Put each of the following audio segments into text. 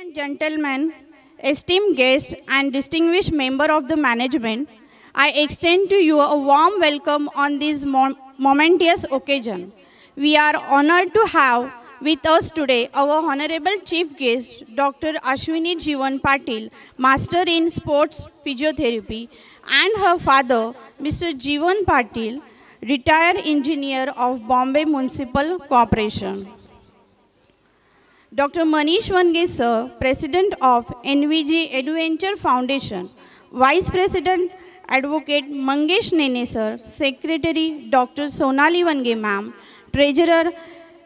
and gentlemen, esteemed guests and distinguished member of the management, I extend to you a warm welcome on this momentous occasion. We are honored to have with us today our Honorable Chief Guest, Dr. Ashwini Jeevan Patil, Master in Sports Physiotherapy, and her father, Mr. Jeevan Patil, retired engineer of Bombay Municipal Corporation. Dr. Manish Vange sir, President of NVG Adventure Foundation, Vice President Advocate Mangesh Nene sir, Secretary Dr. Sonali Vange ma'am, Treasurer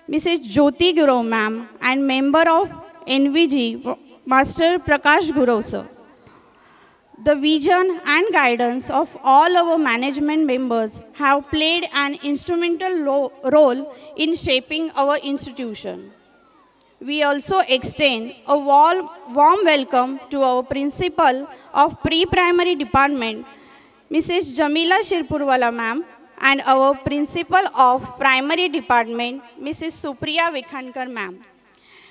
Mrs. Jyoti Guru ma'am, and member of NVG Master Prakash Guru sir. The vision and guidance of all our management members have played an instrumental role in shaping our institution. We also extend a warm welcome to our Principal of Pre-Primary Department, Mrs. Jamila Shirpurwala ma'am, and our Principal of Primary Department, Mrs. Supriya Vikhankar ma'am.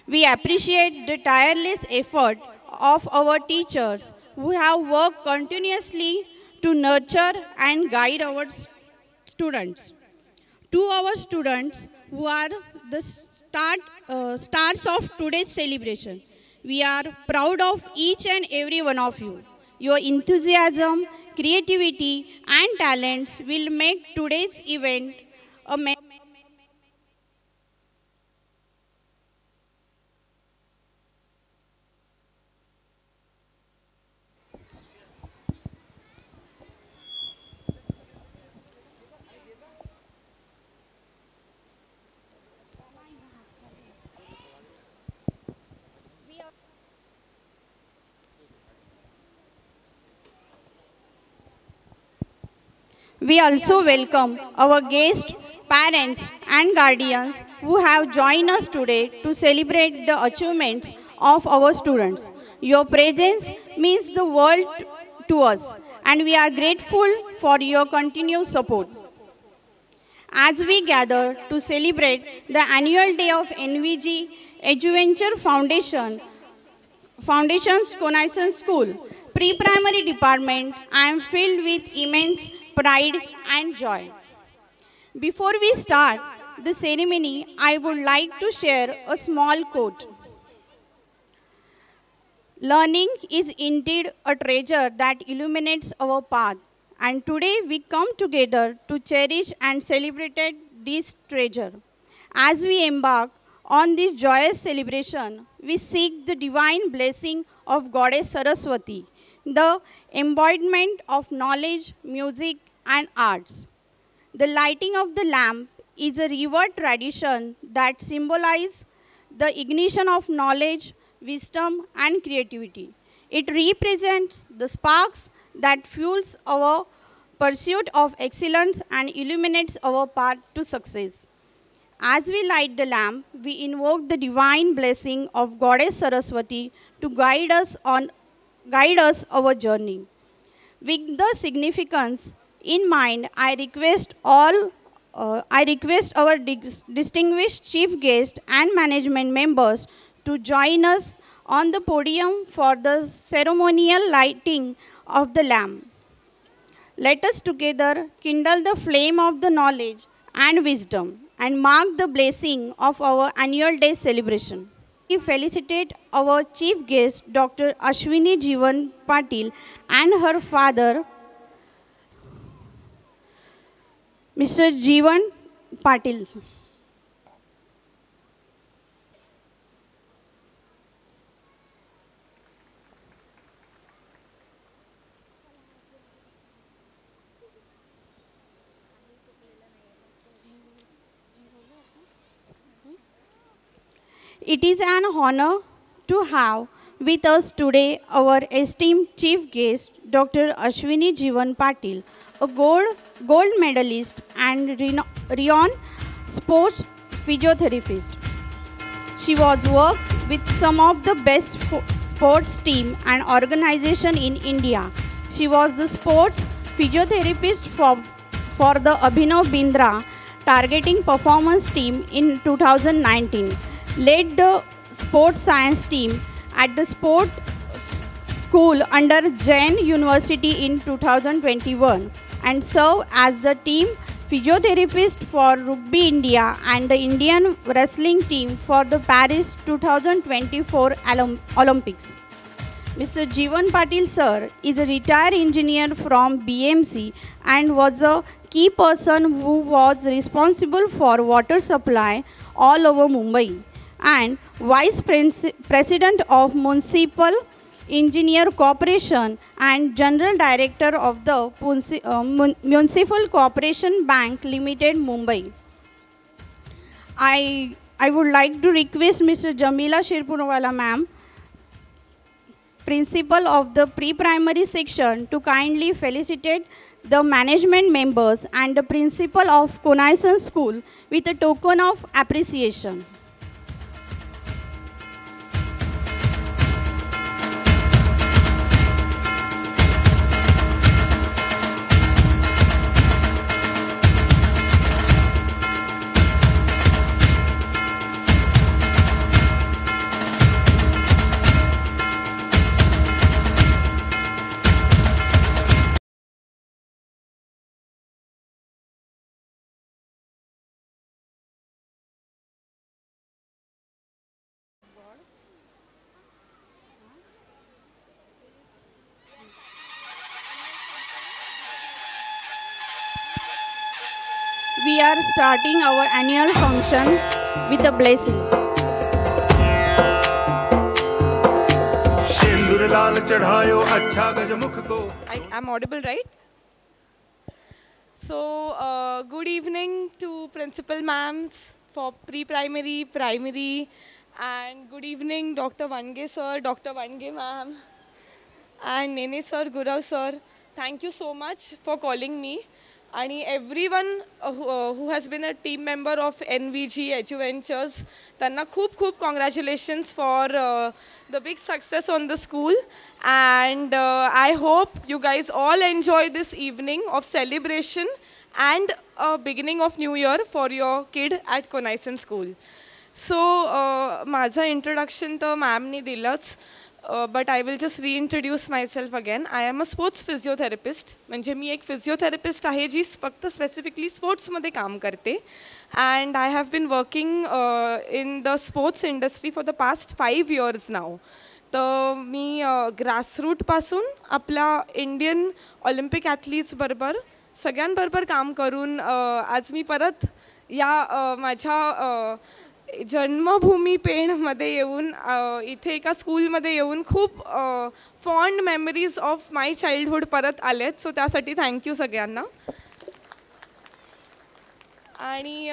We appreciate the tireless effort of our teachers who have worked continuously to nurture and guide our students. To our students who are the stars of today's celebration, we are proud of each and every one of you. Your enthusiasm, creativity, and talents will make today's event a We also welcome our guests, parents, and guardians who have joined us today to celebrate the achievements of our students. Your presence means the world to us, and we are grateful for your continued support. As we gather to celebrate the annual day of NVG Adventure Foundation's Connection School, Pre-Primary Department, I am filled with immense pride and joy. Before we start the ceremony, I would like to share a small quote. Learning is indeed a treasure that illuminates our path, and today we come together to cherish and celebrate this treasure. As we embark on this joyous celebration, we seek the divine blessing of Goddess Saraswati, the embodiment of knowledge, music, and arts. The lighting of the lamp is a revered tradition that symbolizes the ignition of knowledge, wisdom, and creativity. It represents the sparks that fuels our pursuit of excellence and illuminates our path to success. As we light the lamp, we invoke the divine blessing of Goddess Saraswati to guide us our journey. With the significance in mind, I request our distinguished chief guests and management members to join us on the podium for the ceremonial lighting of the lamp. Let us together kindle the flame of the knowledge and wisdom and mark the blessing of our annual day celebration. We felicitate our chief guest, Dr. Ashwini Jeevan Patil, and her father, Mr. Jeevan Patil. It is an honor to have with us today our esteemed chief guest, Dr. Ashwini Jeevan Patil, a gold medalist and renowned sports physiotherapist. She was worked with some of the best sports team and organization in India. She was the sports physiotherapist for the Abhinav Bindra targeting performance team in 2019, led the sports science team at the sport school under Jain University in 2021 and served as the team physiotherapist for Rugby India and the Indian wrestling team for the Paris 2024 Olympics. Mr. Jeevan Patil sir is a retired engineer from BMC and was a key person who was responsible for water supply all over Mumbai and Vice President of Municipal Engineer Corporation and General Director of the Municipal Corporation Bank Limited, Mumbai. I would like to request Mr. Jamila Shirpunwala ma'am, Principal of the Pre-Primary Section, to kindly felicitate the management members and the Principal of Conaisan School with a token of appreciation. We are starting our annual function with a blessing. I'm audible, right? So, good evening to principal ma'ams for pre-primary, primary, and good evening Dr. Vange sir, Dr. Vange ma'am, and Nene sir, Gurav sir. Thank you so much for calling me. And everyone who has been a team member of NVG Eduventures, त्यांना खूप congratulations for the big success on the school. And I hope you guys all enjoy this evening of celebration and beginning of New Year for your kid at Conaisan School. So, माझा introduction तर ma'amनी दिलंच. But I will just reintroduce myself again. I am a sports physiotherapist. म्हणजे मी एक physiotherapist आहे जी फक्त specifically sports मध्ये काम करते. And I have been working in the sports industry for the past 5 years now. तर मी grassroot पासून आपल्या Indian Olympic athletes बरोबर सगळ्यांबरोबर काम करून आज मी परत या माझ्या जन्मभूमी पेणमध्ये येऊन इथे एका स्कूलमध्ये येऊन खूप fond memories of my childhood परत आलेत. सो त्यासाठी थँक्यू सगळ्यांना. आणि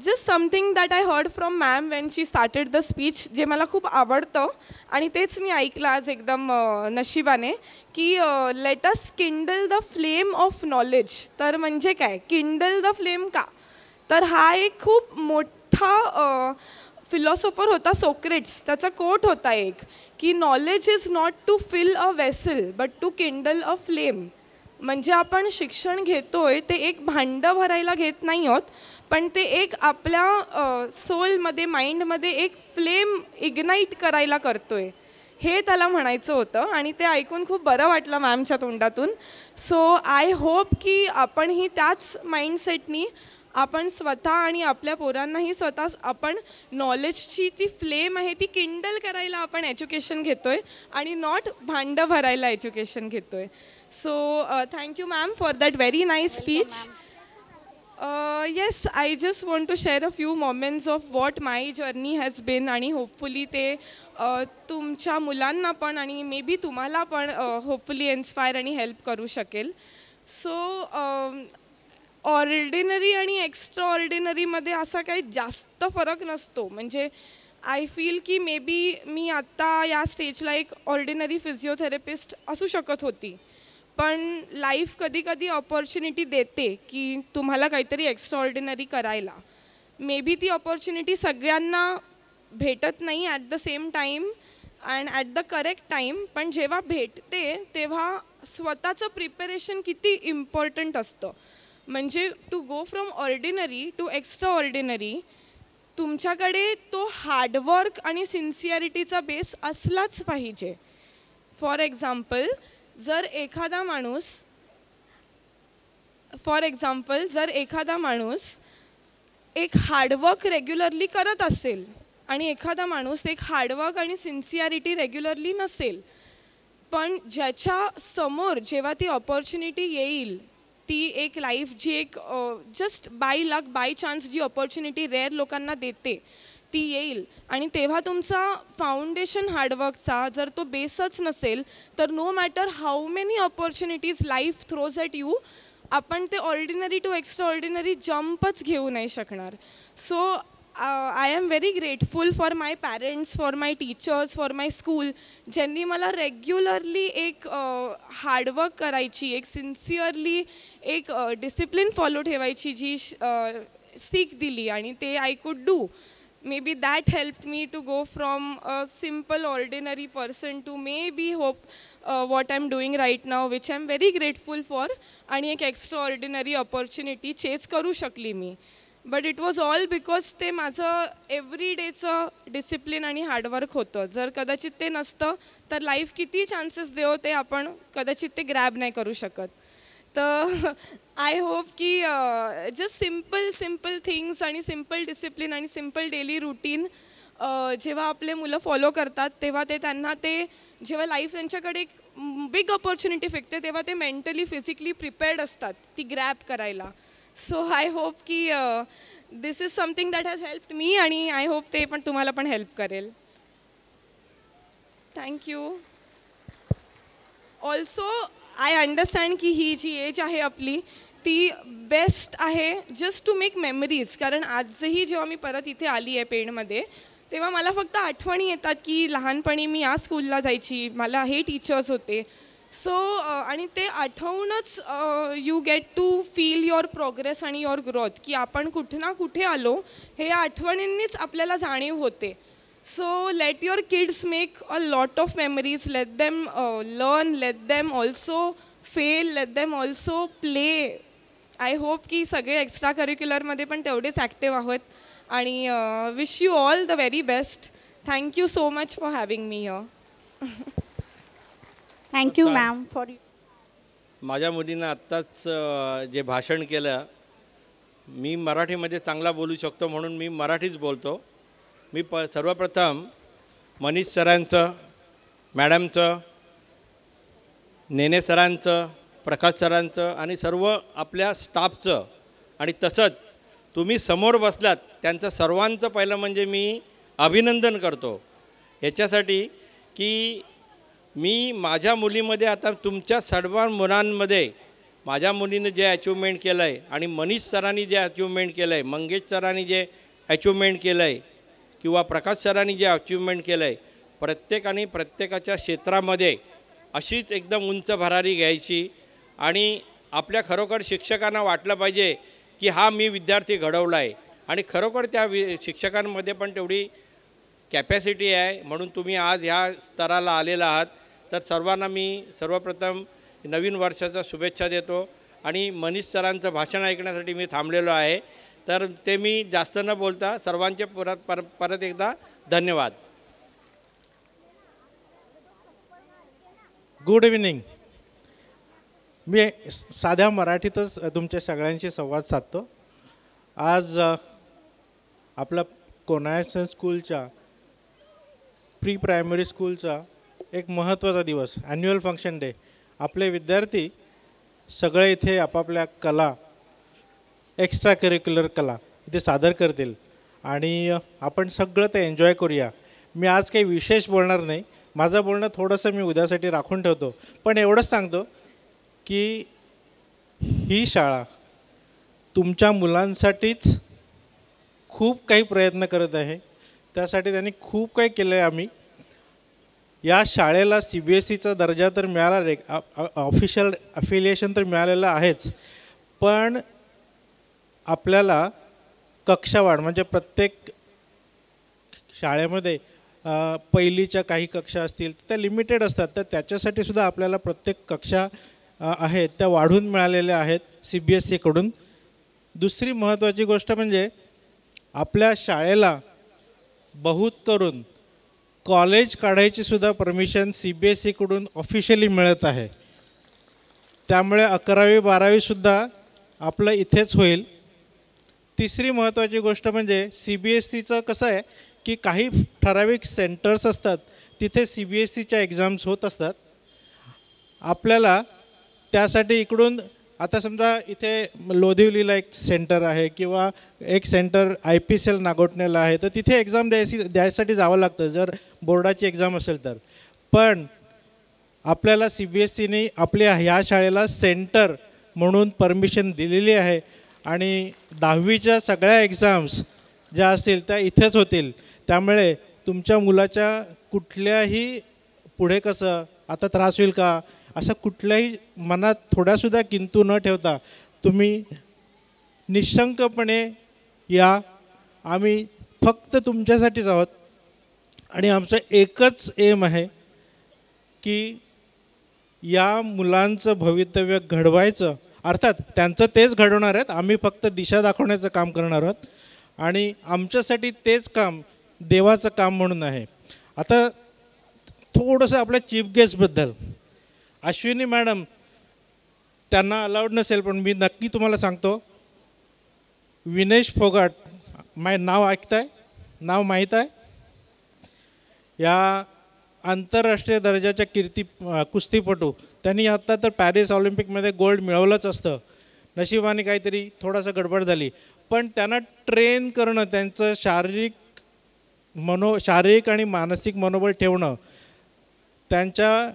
just something that I heard from ma'am when she started the speech, जे मला खूप आवडतं आणि तेच मी ऐकलं आज एकदम नशिबाने, की let us Kindle the flame of knowledge. तर म्हणजे काय किंडल द फ्लेम का, तर हा एक खूप मोठा फिलॉसॉफर होता सोक्रेट्स. त्याचा कोट होता एक, की knowledge is not to fill a vessel but to kindle a flame. म्हणजे आपण शिक्षण घेतोय ते एक भांडं भरायला घेत नाही आहोत, पण ते एक आपल्या सोलमध्ये माइंडमध्ये एक फ्लेम इग्नाईट करायला करतोय, हे त्याला म्हणायचं होतं. आणि ते ऐकून खूप बरं वाटलं मॅमच्या तोंडातून. सो आय होप की आपणही त्याच माइंडसेटनी आपण स्वतः आणि आपल्या पोरांनाही स्वतः आपण नॉलेजची ती फ्लेम आहे ती किंडल करायला आपण एज्युकेशन घेतोय आणि नॉट भांडं भरायला एज्युकेशन घेतोय. So thank you ma'am for that very nice speech. Yes, I just want to share a few moments of what my journey has been. आणि होपफुली ते तुमच्या मुलांना पण आणि मे बी तुम्हाला पण होपफुली इन्स्पायर आणि हेल्प करू शकेल. सो ऑर्डिनरी आणि एक्स्ट्रा ऑर्डिनरीमध्ये असा काही जास्त फरक नसतो. म्हणजे आय फील की मे बी मी आत्ता या स्टेजला एक ऑर्डिनरी फिजिओथेरपिस्ट असू शकत होती, पण लाईफ कधी कधी ऑपॉर्च्युनिटी देते की तुम्हाला काहीतरी एक्स्ट्रा ऑर्डिनरी करायला. मे बी ती ऑपॉर्च्युनिटी सगळ्यांना भेटत नाही at the same time and at the correct time, पण जेव्हा भेटते तेव्हा स्वतःचं प्रिपरेशन किती इम्पॉर्टंट असतं. म्हणजे to go from ordinary to extraordinary तुमच्याकडे तो हार्डवर्क आणि सिन्सिअरिटीचा बेस असलाच पाहिजे. फॉर एक्झाम्पल जर एखादा माणूस एक हार्डवर्क रेग्युलरली करत असेल आणि एखादा माणूस एक हार्डवर्क आणि सिन्सिअरिटी रेग्युलरली नसेल, पण ज्याच्या समोर जेव्हा ती ऑपॉर्च्युनिटी येईल, ती एक लाईफ जी एक just by luck by chance जी ऑपॉर्च्युनिटी रेअर लोकांना देते ती येईल, आणि तेव्हा तुमचा फाउंडेशन हार्डवर्कचा जर तो बेसच नसेल तर no matter how many opportunities life throws at you, आपण ते ऑर्डिनरी टू एक्स्ट्रा ऑर्डिनरी जम्पच घेऊ नाही शकणार. So I am very grateful for my parents, for my teachers, for my school, ज्यांनी मला रेग्युलरली एक हार्डवर्क करायची, एक सिन्सिअरली एक डिसिप्लिन फॉलो ठेवायची जी सीख दिली, आणि ते I could do. Maybe that helped me to go from a simple ordinary person to maybe hope what I'm doing right now, which I'm very grateful for, आणि एक extraordinary opportunity chase करू शकली मी. But it was all because ते माझं एव्हरीडेचं discipline आणि hard work होतं. जर कदाचित ते नसतं तर लाईफ किती चान्सेस देव ते आपण कदाचित ते ग्रॅब नाही करू शकत. तर आय होप की जस्ट सिम्पल थिंग्स आणि सिम्पल डिसिप्लिन आणि सिम्पल डेली रूटीन जेव्हा आपले मुलं फॉलो करतात तेव्हा ते त्यांना ते जेव्हा लाईफ त्यांच्याकडे एक बिग ऑपॉर्च्युनिटी फेकते तेव्हा ते मेंटली फिजिकली प्रिपेअर्ड असतात ती ग्रॅब करायला. सो आय होप की this is something that has helped me, आणि आय होप ते पण तुम्हाला पण हेल्प करेल. थँक्यू. ऑल्सो आय अंडरस्टँड की ही जी एज आहे आपली ती बेस्ट आहे जस्ट टू मेक मेमरीज. कारण आजही जेव्हा मी परत इथे आली आहे पेणमध्ये तेव्हा मला फक्त आठवणी येतात की लहानपणी मी या स्कूलला जायची, मला हे टीचर्स होते. सो आणि ते आठवूनच you get to feel your progress आणि युअर ग्रोथ, की आपण कुठे ना कुठे आलो हे आठवणींनीच आपल्याला जाणीव होते. So let your kids make a lot of memories, let them learn, let them also fail, let them also play. I hope की सगळे एक्स्ट्रा करिक्युलरमध्ये पण तेवढेच ॲक्टिव्ह आहोत, आणि wish you all the very best. Thank you so much for having me here. Thank you ma'am for you. माझ्या मुलीनं आत्ताच जे भाषण केलं, मी मराठीमध्ये चांगला बोलू शकतो म्हणून मी मराठीच बोलतो. मी सर्वप्रथम मनीष सरांचं, मॅडमचं, नेने सरांचं, प्रकाश सरांचं आणि सर्व आपल्या स्टाफचं, आणि तसंच तुम्ही समोर बसलात त्यांचं सर्वांचं पहिलं म्हणजे मी अभिनंदन करतो याच्यासाठी की मी माझ्या मुलीमध्ये आता तुमच्या सर्व मुलांमध्ये माझ्या मुलीनं जे अचिव्हमेंट केलं आहे आणि मनीष सरांनी जे अचिव्हमेंट केलं आहे, मंगेश सरांनी जे अचिव्हमेंट केलं आहे किंवा प्रकाश सरांनी जे अचिव्हमेंट केलं आहे, प्रत्येकाने प्रत्येकाच्या क्षेत्रामध्ये अशीच एकदम उंच भरारी घ्यायची, आणि आपल्या खरोखर शिक्षकांना वाटलं पाहिजे की हा मी विद्यार्थी घडवला आहे, आणि खरोखर त्या शिक्षकांमध्ये पण तेवढी कॅपॅसिटी आहे. म्हणून तुम्ही आज ह्या स्तराला आलेला आहात. तर सर्वांना मी सर्वप्रथम नवीन वर्षाच्या शुभेच्छा देतो, आणि मनीष सरांचं भाषण ऐकण्यासाठी मी थांबलेलो आहे. तर ते मी जास्त न बोलता सर्वांचे परत एकदा धन्यवाद. Good evening. मी साध्या मराठीतच तुमच्या सगळ्यांशी संवाद साधतो. आज आपला कोनायसन स्कूलच्या प्री प्रायमरी स्कूलचा एक महत्त्वाचा दिवस, ॲन्युअल फंक्शन डे. आपले विद्यार्थी सगळे इथे आपापल्या कला, एक्स्ट्रा करिक्युलर कला इथे सादर करतील, आणि आपण सगळं ते एन्जॉय करूया. मी आज काही विशेष बोलणार नाही, माझं बोलणं थोडंसं मी उद्यासाठी राखून ठेवतो. पण एवढंच सांगतो की ही शाळा तुमच्या मुलांसाठीच खूप काही प्रयत्न करत आहे. त्यासाठी त्यांनी खूप काही केलं आहे. आम्ही या शाळेला CBSEचा दर्जा तर मिळाला, ऑफिशियल अफिलिएशन तर मिळालेलं आहेच, पण आपल्याला कक्षावाढ म्हणजे प्रत्येक शाळेमध्ये पहिलीच्या काही कक्षा असतील त्या लिमिटेड असतात, तर त्याच्यासाठी सुद्धा आपल्याला प्रत्येक कक्षा आहेत त्या वाढून मिळालेल्या आहेत CBSEकडून. दुसरी महत्त्वाची गोष्ट म्हणजे आपल्या शाळेला बहुत करून कॉलेज काढायची सुद्धा परमिशन CBSEकडून ऑफिशियली मिळत आहे. त्यामुळे 11वी 12वीसुद्धा आपलं इथेच होईल. तिसरी महत्त्वाची गोष्ट म्हणजे CBSEचं कसं आहे की काही ठराविक सेंटर्स असतात तिथे CBSEच्या एक्झाम्स होत असतात. आपल्याला त्यासाठी इकडून आता समजा इथे लोधिवलीला एक सेंटर आहे किंवा एक सेंटर IPCL नागोठणेला आहे, तर तिथे एक्झाम द्यायसाठी जावं लागतं जर बोर्डाची एक्झाम असेल तर. पण आपल्याला CBSEने आपल्या ह्या शाळेला सेंटर म्हणून परमिशन दिलेली आहे आणि 10वीच्या सगळ्या एक्झाम्स ज्या असतील त्या इथेच होतील. त्यामुळे तुमच्या मुलाच्या कुठल्याही पुढे कसं आता त्रास होईल का असं कुठल्याही मनात थोड्यासुद्धा किंतु न ठेवता तुम्ही निशंकपणे या. आम्ही फक्त तुमच्यासाठीच आहोत आणि आमचं एकच एम आहे की या मुलांचं भवितव्य घडवायचं. अर्थात त्यांचं तेच घडवणार आहेत, आम्ही फक्त दिशा दाखवण्याचं काम करणार आहोत आणि आमच्यासाठी तेच काम देवाचं काम म्हणून आहे. आता थोडंसं आपल्या चीफ गेस्टबद्दल अश्विनी मॅडम, त्यांना अलाउड नसेल पण मी नक्की तुम्हाला सांगतो, विनेश फोगाट नाव ऐकताय, नाव माहीत आहे? या आंतरराष्ट्रीय दर्जाच्या कुस्तीपटू, त्यांनी आत्ता तर पॅरिस ऑलिम्पिकमध्ये गोल्ड मिळवलंच असतं. नशिबाने काहीतरी थोडासा गडबड झाली, पण त्यांना ट्रेन करणं, त्यांचं शारीरिक आणि मानसिक मनोबल ठेवणं, त्यांच्या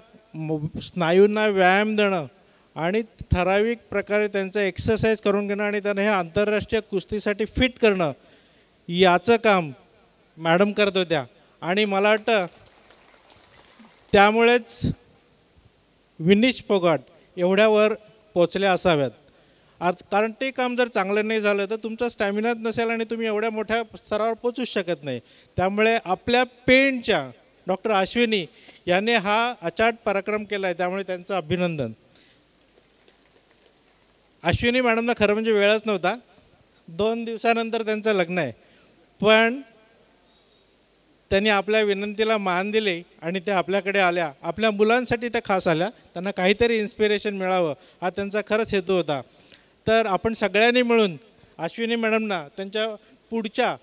स्नायूंना व्यायाम देणं आणि ठराविक प्रकारे त्यांचं एक्सरसाइज करून घेणं आणि त्यांना हे आंतरराष्ट्रीय कुस्तीसाठी फिट करणं, याचं काम मॅडम करत होत्या. आणि मला वाटतं त्यामुळेच विनेश फोगाट एवढ्यावर पोचल्या असाव्यात. कारण ते काम जर चांगलं नाही झालं तर तुमचा स्टॅमिनाच नसेल आणि तुम्ही एवढ्या मोठ्या स्तरावर पोचूच शकत नाही. त्यामुळे आपल्या पेणच्या डॉक्टर अश्विनी याने हा अचाट पराक्रम केला आहे, त्यामुळे त्यांचं अभिनंदन. अश्विनी मॅडमना खरं म्हणजे वेळच नव्हता, 2 दिवसानंतर त्यांचं लग्न आहे, पण त्यांनी आपल्या विनंतीला मान दिले आणि त्या आपल्याकडे आल्या. आपल्या मुलांसाठी त्या खास आल्या, त्यांना काहीतरी इन्स्पिरेशन मिळावं हा त्यांचा खरंच हेतू होता. तर आपण सगळ्यांनी मिळून अश्विनी मॅडमना त्यांच्या पुढच्या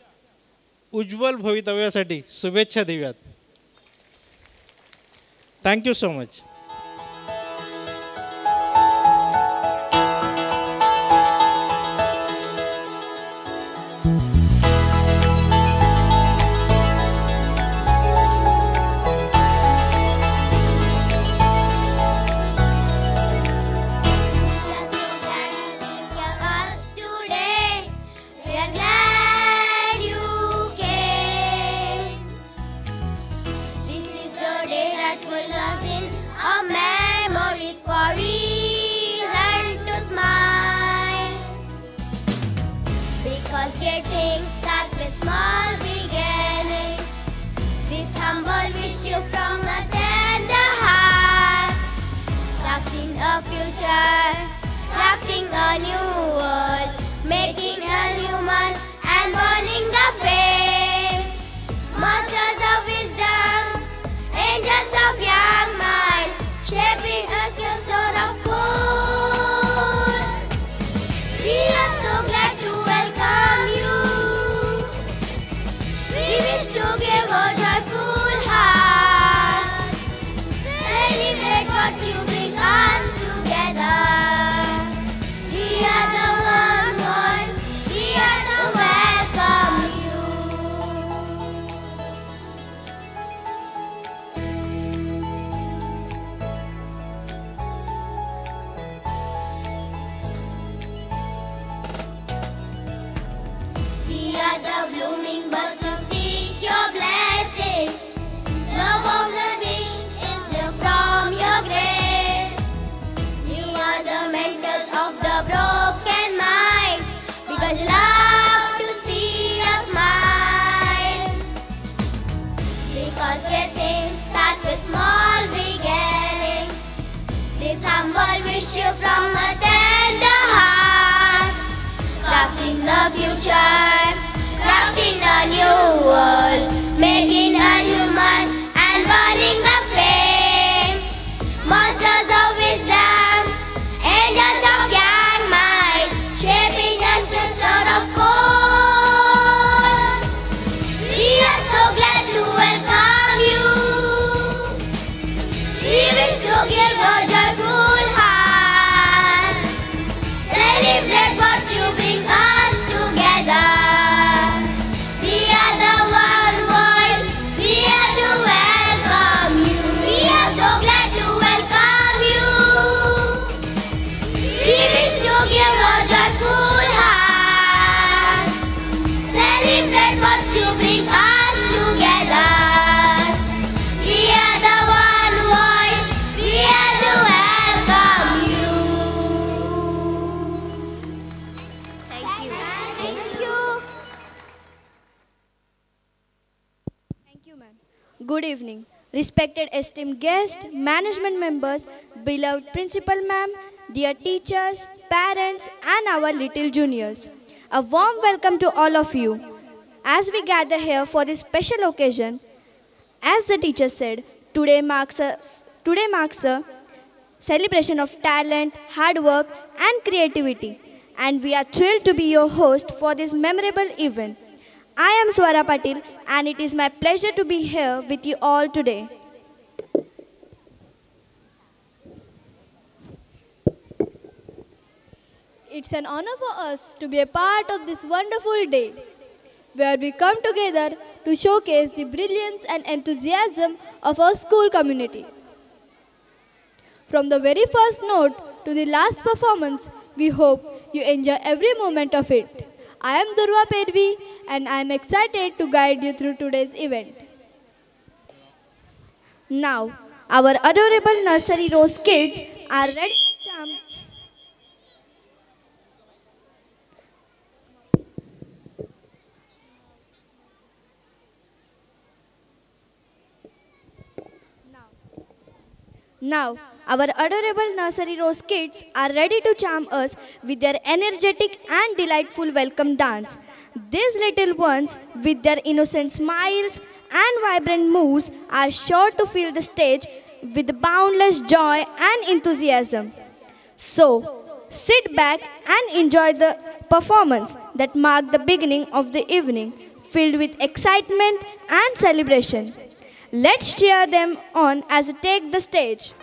उज्ज्वल भवितव्यासाठी शुभेच्छा देऊयात. Thank you so much. Getting start with small beginnings. This humble wish you from a tender heart. Crafting a future, crafting a new world, making a human and burning the flame. Masters of wisdoms, angels of young mind, shaping a cluster of gold. We are so glad to welcome you. We wish to give a joyful heart. Celebrate what you bring us together. We are the one ones, we are the welcome you. We are the blooming buds to seek your blessings. Love of the nation is there from your grace. You are the mentors of the broken minds, because you love to see us smile. Because getting start with small beginnings. This humble wish you from a tender heart. Crafting the future, crafting the world, making her human and burning the flame. Masters of wisdoms, angels of young mind, shaping us the stone of gold. We are so glad to welcome you. We wish to give a joyful heart. Celebrate what you bring us together. We are the one voice. We are to welcome you. We are so glad to welcome you. We wish to give a joyful heart. Celebrate what you bring us together. We are the one voice. We are to welcome you. Thank you. Thank you. Thank you, ma'am. Good evening. Respected esteemed guests, management members, beloved principal ma'am, dear teachers, parents, and our little juniors. A warm welcome to all of you. As we gather here for this special occasion, as the teacher said, today marks a celebration of talent, hard work, and creativity. And we are thrilled to be your host for this memorable event. I am Swara Patil, and it is my pleasure to be here with you all today. It's an honor for us to be a part of this wonderful day, where we come together to showcase the brilliance and enthusiasm of our school community. From the very first note to the last performance, we hope you enjoy every moment of it. I am Durva Pervi, and I am excited to guide you through today's event. Now, our adorable nursery rose kids are ready to jump. Now, our adorable nursery rose kids are ready to charm us with their energetic and delightful welcome dance. These little ones, with their innocent smiles and vibrant moves, are sure to fill the stage with boundless joy and enthusiasm. So, sit back and enjoy the performance that marked the beginning of the evening, filled with excitement and celebration. Let's cheer them on as they take the stage.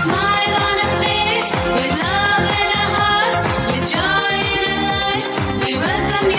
Smile on her face, with love in her heart, with joy in her life. We welcome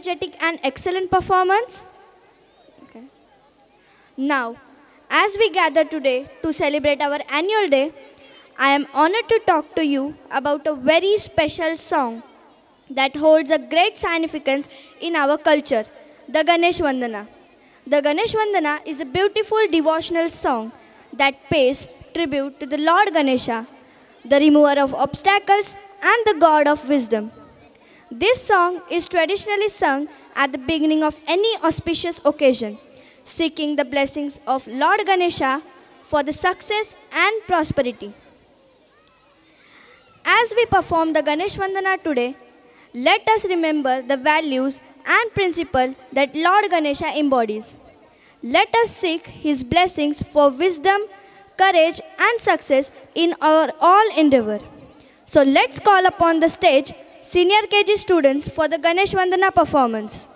energetic and excellent performance? Okay. Now, as we gather today to celebrate our annual day, I am honored to talk to you about a very special song that holds a great significance in our culture, the Ganesh Vandana. The Ganesh Vandana is a beautiful devotional song that pays tribute to the Lord Ganesha, the remover of obstacles and the God of wisdom. This song is traditionally sung at the beginning of any auspicious occasion, seeking the blessings of Lord Ganesha for the success and prosperity. As we perform the Ganesh Vandana today, let us remember the values and principles that Lord Ganesha embodies. Let us seek his blessings for wisdom, courage and success in our all endeavor. So let's call upon the stage senior KG students for the Ganesh Vandana performance.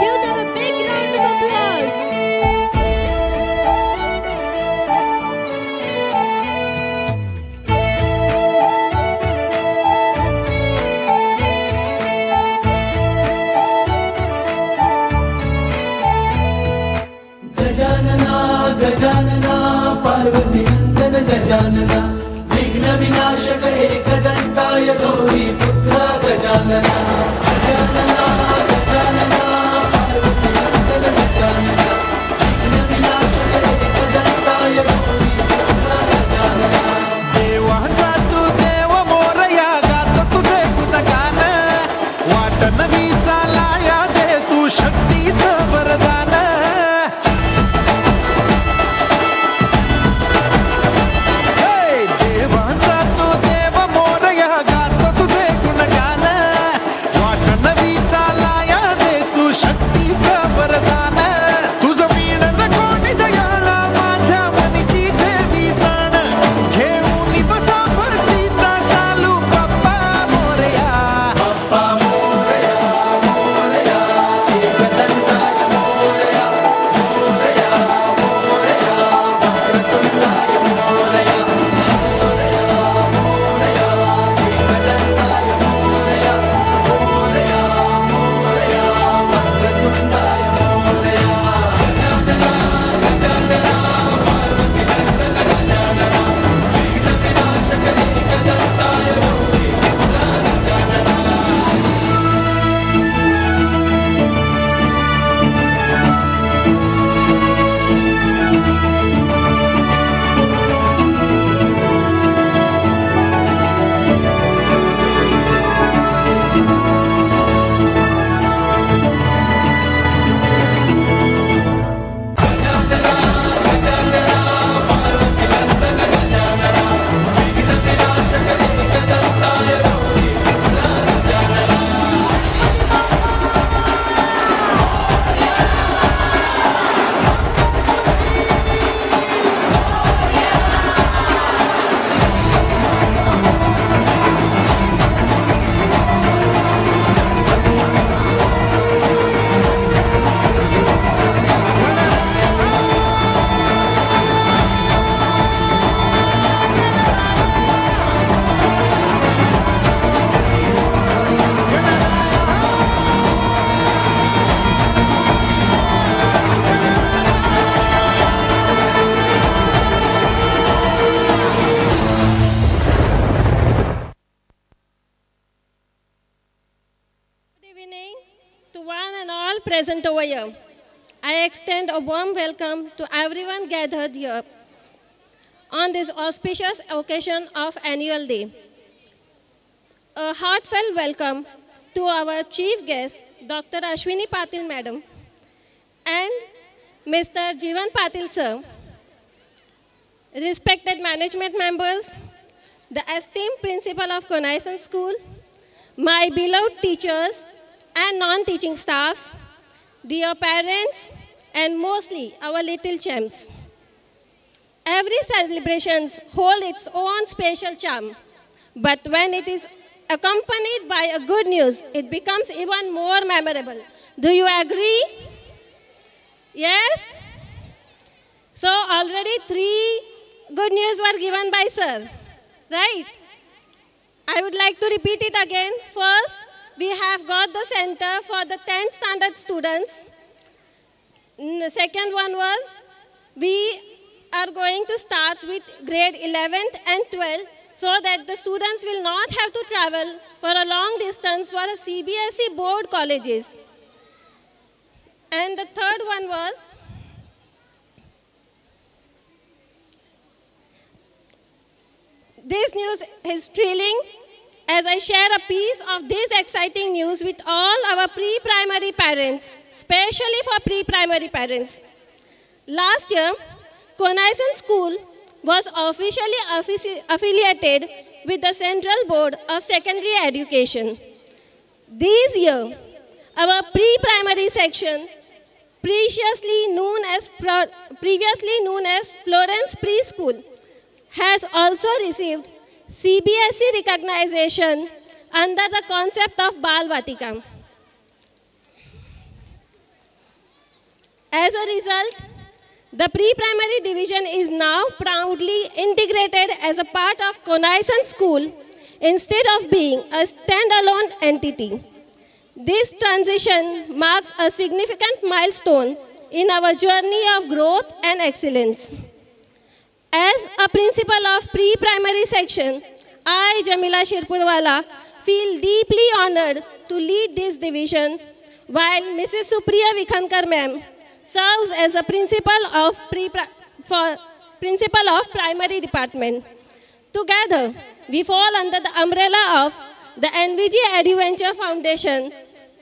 Give them a big round of applause. Gajanana Gajanana Parvati नंदन गजानना विघ्न विनाशक एकदंताय गौरी पुत्र गजानना गजानना गजानना पार्वती नंदन गजानना विघ्न विनाशक एकदंताय गौरी पुत्र गजानना देवाचा तू देव मोरया गात तुझे गुणगान वाट नवी चालाया दे तू शक्तीचं वरदान देवाचा तू देव मोरया गात तुझे गुणगान वाट नवी चालाया दे तू शक्तीचं वरदान तुझं वीण कोणी दयाळा माझ्या मनीची ठेवी जाण घेऊन बसा भरतीचा चालू बाप्पा मोरया बाप्पा मोरया मोरया एकदंताय मोरया मोरया मोरया वक्रतुंडाय मोरया मोरया मोरया एकदंताय मोरया मोरया मोरया वक्रतुंडाय मोरया गजानना गजानना पार्वती नंदन गजानना विघ्न विनाशक एकदंताय गौरी पुत्र Gajanana Good evening to one and all present over here. I extend a warm welcome to everyone gathered here on this auspicious occasion of Annual Day. A heartfelt welcome to our chief guest, Dr. Ashwini Patil Madam and Mr. Jeevan Patil Sir, respected management members, the esteemed principal of Conaisan School, my beloved teachers and non-teaching staffs, dear parents, and mostly our little champs. Every celebration holds its own special charm, but when it is accompanied by a good news, it becomes even more memorable. Do you agree? Yes? So already 3 good news were given by sir. right? I would like to repeat it again. First, we have got the center for the 10th standard students. The second one was, we are going to start with grade 11th and 12th so that the students will not have to travel for a long distance for a CBSE board colleges. And the third one was, this news is thrilling as I share a piece of this exciting news with all our pre-primary parents, especially for pre-primary parents. Last year, Conison School was officially affiliated with the Central Board of Secondary Education. This year, our pre-primary section, previously known as Florence Preschool, has also received CBSE recognition under the concept of Bal Vatika. As a result, the pre-primary division is now proudly integrated as a part of Conison School instead of being a standalone entity. This transition marks a significant milestone in our journey of growth and excellence. As a principal of pre-primary section, I, Jamila Shirpurwala, feel deeply honored to lead this division, while Mrs. Supriya Vikhankar ma'am serves as a principal of primary department. Together, we fall under the umbrella of the NVG Adventure Foundation,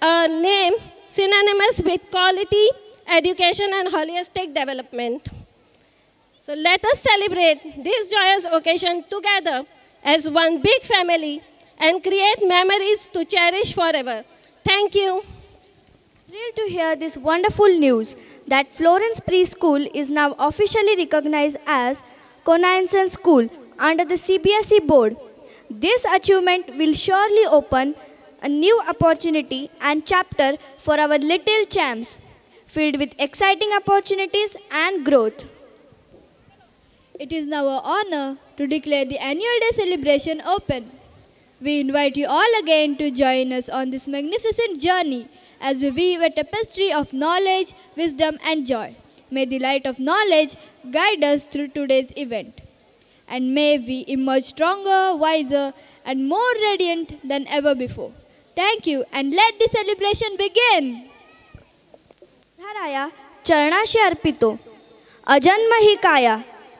a name synonymous with quality education and holistic development. So let us celebrate this joyous occasion together as one big family and create memories to cherish forever. Thank you. Thrilled to hear this wonderful news that Florence Preschool is now officially recognized as Conison School under the CBSE board. This achievement will surely open a new opportunity and chapter for our little champs, filled with exciting opportunities and growth. It is now our honor to declare the annual day celebration open. We invite you all again to join us on this magnificent journey as we weave a tapestry of knowledge, wisdom and joy. May the light of knowledge guide us through today's event. And may we emerge stronger, wiser and more radiant than ever before. Thank you and let the celebration begin. धाराया चरणाशी अर्पितो अजन्म ही काया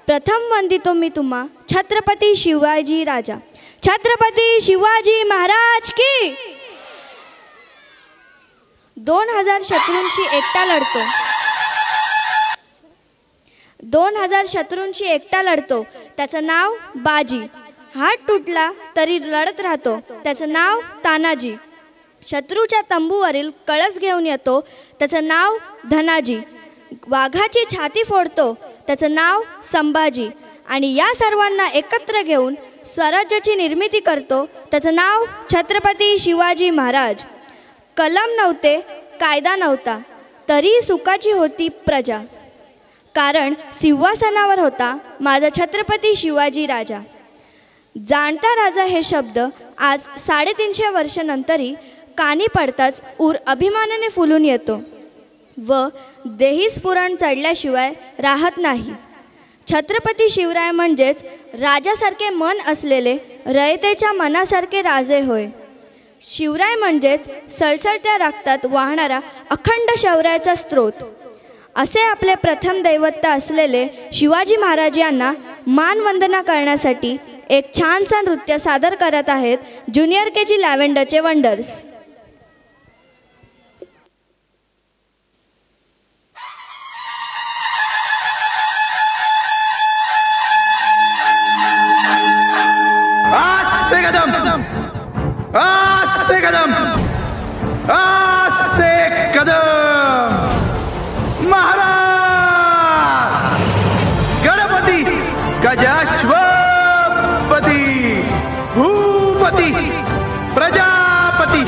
प्रथम वंदितो मी तुम्हा छत्रपती शिवाजी राजा. छत्रपती शिवाजी महाराज की. 2000 शत्रूंशी एकटा लढतो. 2000 शत्रूंशी एकटा लढतो, त्याचं नाव बाजी. हात तुटला तरी लढत राहतो, त्याचं नाव तानाजी. शत्रूच्या तंबूवरील कळस घेऊन येतो, त्याचं नाव धनाजी. वाघाची छाती फोडतो, त्याचं नाव संभाजी. आणि या सर्वांना एकत्र घेऊन स्वराज्याची निर्मिती करतो, त्याचं नाव छत्रपती शिवाजी महाराज. कलम नव्हते, कायदा नव्हता, तरी सुखाची होती प्रजा, कारण सिंहासनावर होता माझा छत्रपती शिवाजी राजा. जाणता राजा हे शब्द आज 350 वर्षानंतरही कानी पडताच ऊर अभिमानाने फुलून येतो व देही स्फुरण चढल्याशिवाय राहत नाही. छत्रपती शिवराय म्हणजेच राजासारखे मन असलेले रयतेच्या मनासारखे राजे होय. शिवराय म्हणजेच सळसळत्या रक्तात वाहणारा अखंड शौर्याचा स्रोत. असे आपले प्रथम दैवत असलेले शिवाजी महाराज यांना मानवंदना करण्यासाठी एक छानसा नृत्य सादर करत आहेत ज्युनियर केजी लॅव्हेंडरचे वंडर्स. आस्ते कदम, आस्ते कदम, आस्ते कदम. महाराज गणपती गजाश्वपती भूपती प्रजापती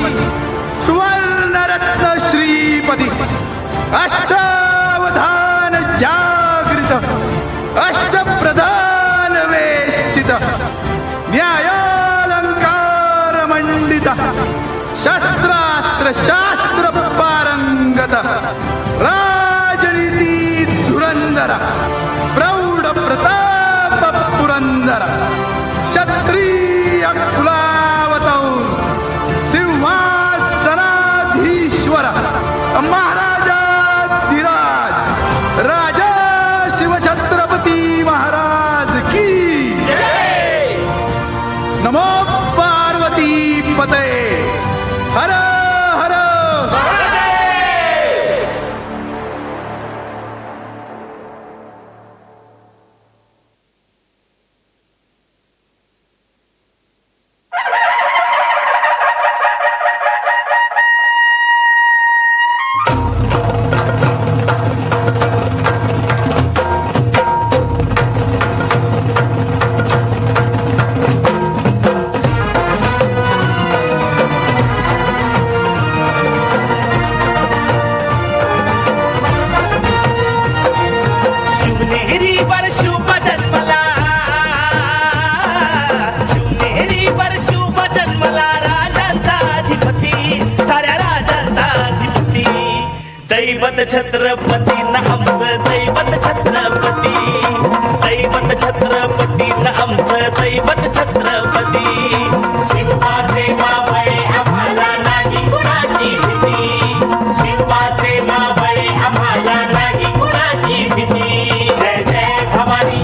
सुवर्णरत्न श्रीपती अष्टावधान जागृत अष्टप्रधान वेष्टित न्यायालंकार मंडित शस्त्रास्त्र शास्त्र पारंगत राजनीती धुरंधर प्रौढ प्रताप पुरंदर क्षत्रिय कुलावतौ सिंहासनाधीश्वर महाराजाधिराज राजा शिवछत्रपती महाराज की नमो पार्वती पते हर हर दैवत छत्रपती न आमचं दैवत छत्रपती दैवत छत्रपती न आमचं दैवत छत्रपती शिवबाचे मावळे आम्हाला नाही कुणाची भीती शिवबाचे मावळे आम्हाला नाही कुणाची भीती जय जय भवानी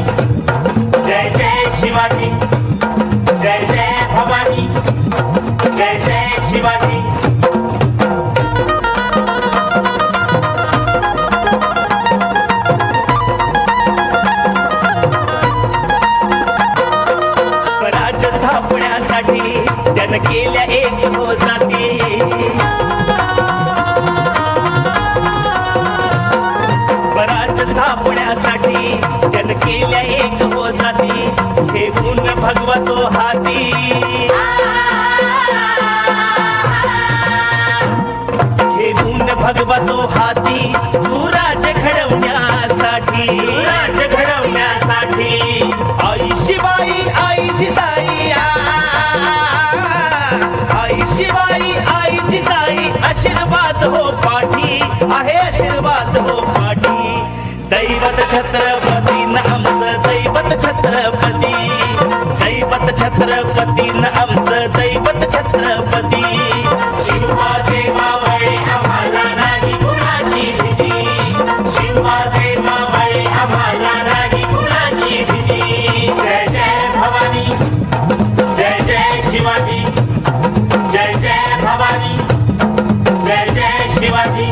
जय जय शिवाजी जय जय भवानी जय जय शिवाजी त्यानं केल्या एक हो जाती स्वराज्य स्थापण्यासाठी त्यानं केल्या एक हो जाती घेऊन भगवतो हाती घेऊन भगवतो हाती सुराज्य घडवण्यासाठी सुराज्य घडवण्यासाठी आई शिवाई आई जिजाई शिवाई आईची जाई आशीर्वाद हो पाठी आहे आशीर्वाद हो पाठी दैवत छत्रपती न आमचं दैवत छत्रपती दैवत छत्रपती न आमचं दैवत छत्रपती शिवाचे मावळे आम्हाला नाही कुणाची भीती शिवाचे मावळे आम्हाला नाही कुणाची भीती जय जय भवानी जय जय शिवाजी जय जय भवानी जय जय शिवाजी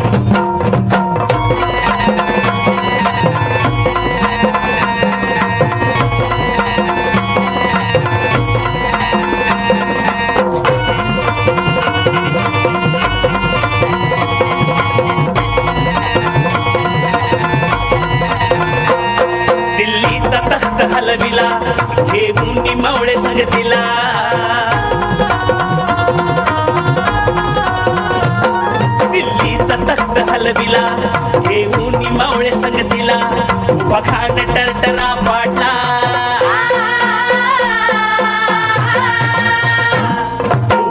दिल्लीचा तख्त हलविला घेऊन मावळे संगतीला दिल्लीचा तख्त हलविला घेऊन मावळे संगतीला वखाण टरटरा पाडला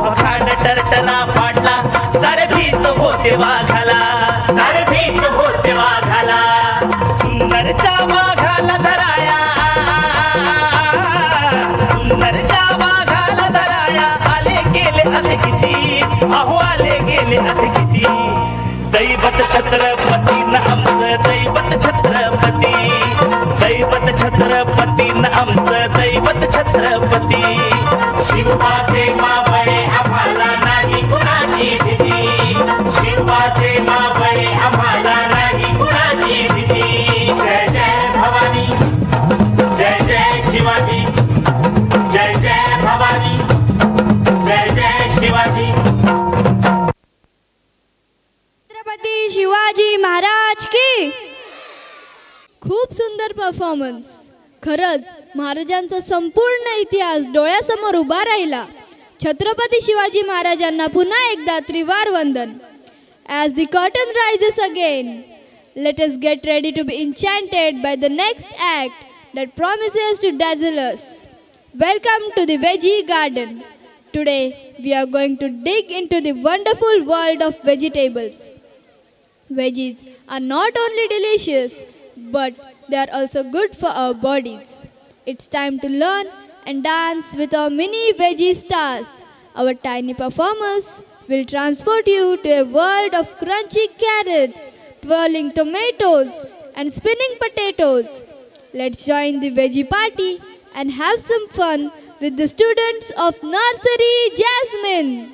वखाण टरटरा पाडला सारे भीत होते वाघाला सारे भीत होते वाघाला सुंदरच्या वाघाला धराया सुंदरच्या वाघाला धराया आले गेले असे किती अहो आले गेले असे किती दैवत छत्रपती न आमचं दैवत छत्रपती दैवत छत्रपती न आमचं दैवत छत्रपती शिवबाचे मावळे आम्हाला नाही कुणाची भीती शिवबाचे मावळे आम्हाला नाही कुणाची भीती जय जय भवानी जय जय शिवाजी जय जय भवानी जय जय शिवाजी छत्रपती शिवाजी महाराज की खूप सुंदर परफॉर्मन्स खरंच महाराजांचा संपूर्ण इतिहास डोळ्यासमोर उभा राहिला छत्रपती शिवाजी महाराजांना पुन्हा एकदा त्रिवार वंदन As the curtain rises again, let us get ready to be enchanted by the next act that promises to dazzle us. Welcome to the Veggie Garden. Today we are going to dig into the wonderful world of vegetables. Veggies are not only delicious, but they are also good for our bodies. It's time to learn and dance with our mini veggie stars. Our tiny performers will transport you to a world of crunchy carrots, twirling tomatoes, and spinning potatoes. Let's join the veggie party and have some fun with the students of Nursery Jasmine.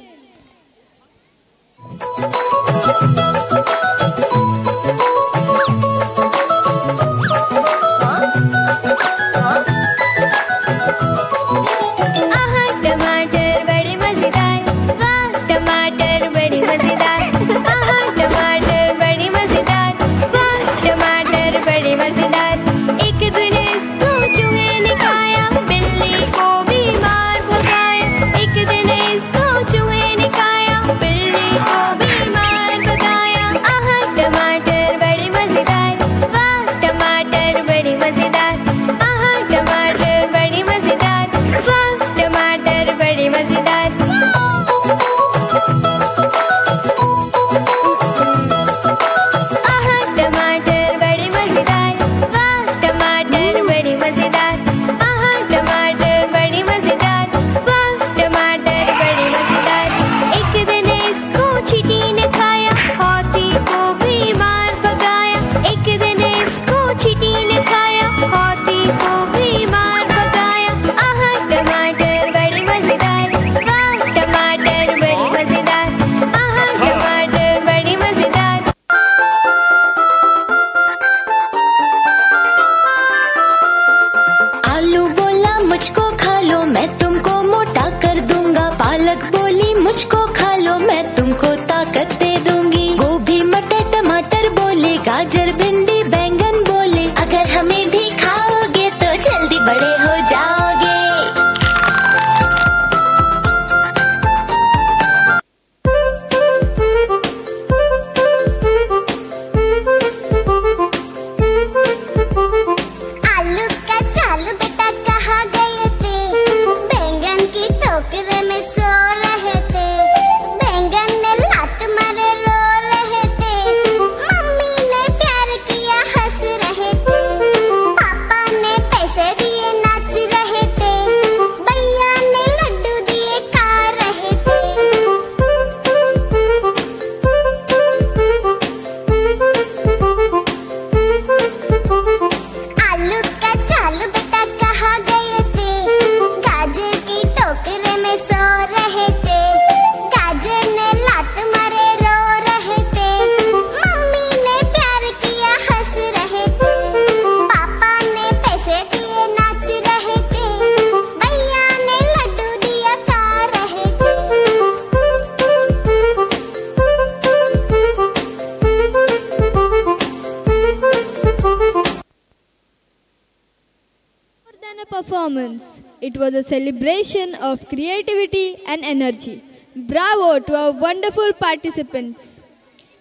Performance. It was a celebration of creativity and energy. Bravo to our wonderful participants.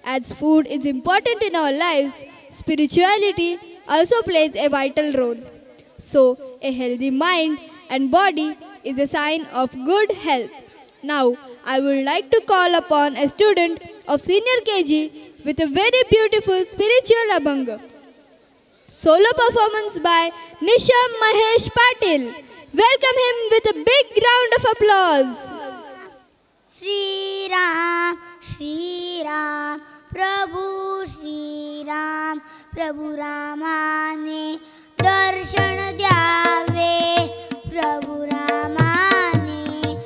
As food is important in our lives, spirituality also plays a vital role. So, a healthy mind and body is a sign of good health. Now, I would like to call upon a student of senior KG with a very beautiful spiritual abhanga. Solo performance by Nisham Mahesh Patil. Welcome him with a big round of applause. Shri Ram, Shri Ram, Prabhu Shri Ram, Prabhu Ramane darshan dyave, Prabhu Ramane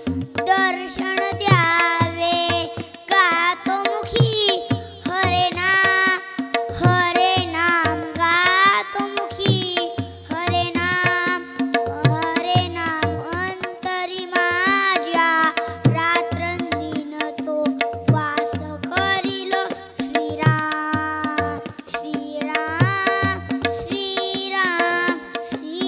darshan dyave, gato mukhi Hare Naam, Hare Naam, gato mukhi Hare Naam, Hare Naam, antari माझ्या रात्रंदिन तो वास करिलो. Shri Ram, Shri Ram, Shri Ram, Shri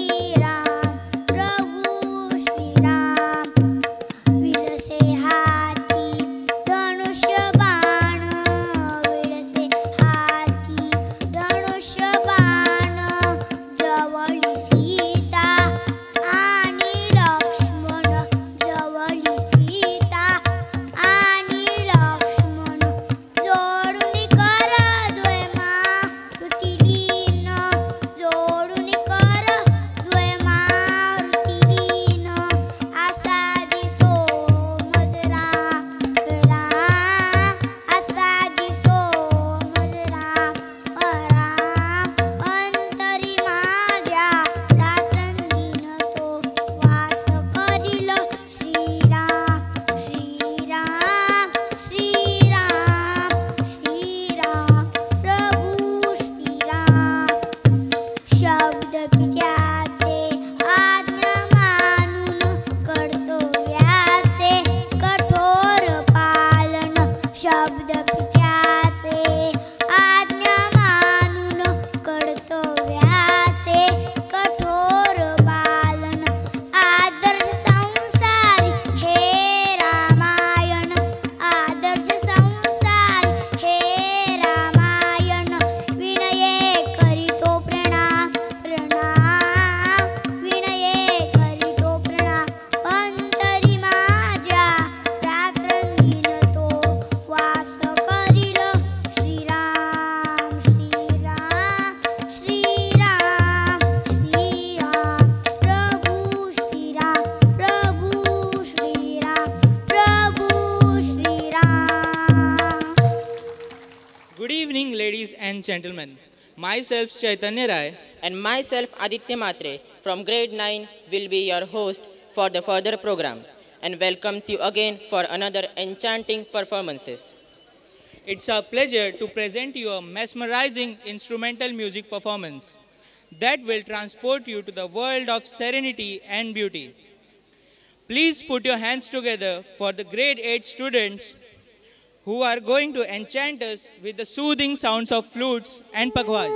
Good evening, ladies and gentlemen. Myself Chaitanya Rai and myself Aditya Matre from grade 9 will be your host for the further program and welcomes you again for another enchanting performances. It's a pleasure to present you a mesmerizing instrumental music performance that will transport you to the world of serenity and beauty. Please put your hands together for the grade 8 students who are going to enchant us with the soothing sounds of flutes and pakhwaz.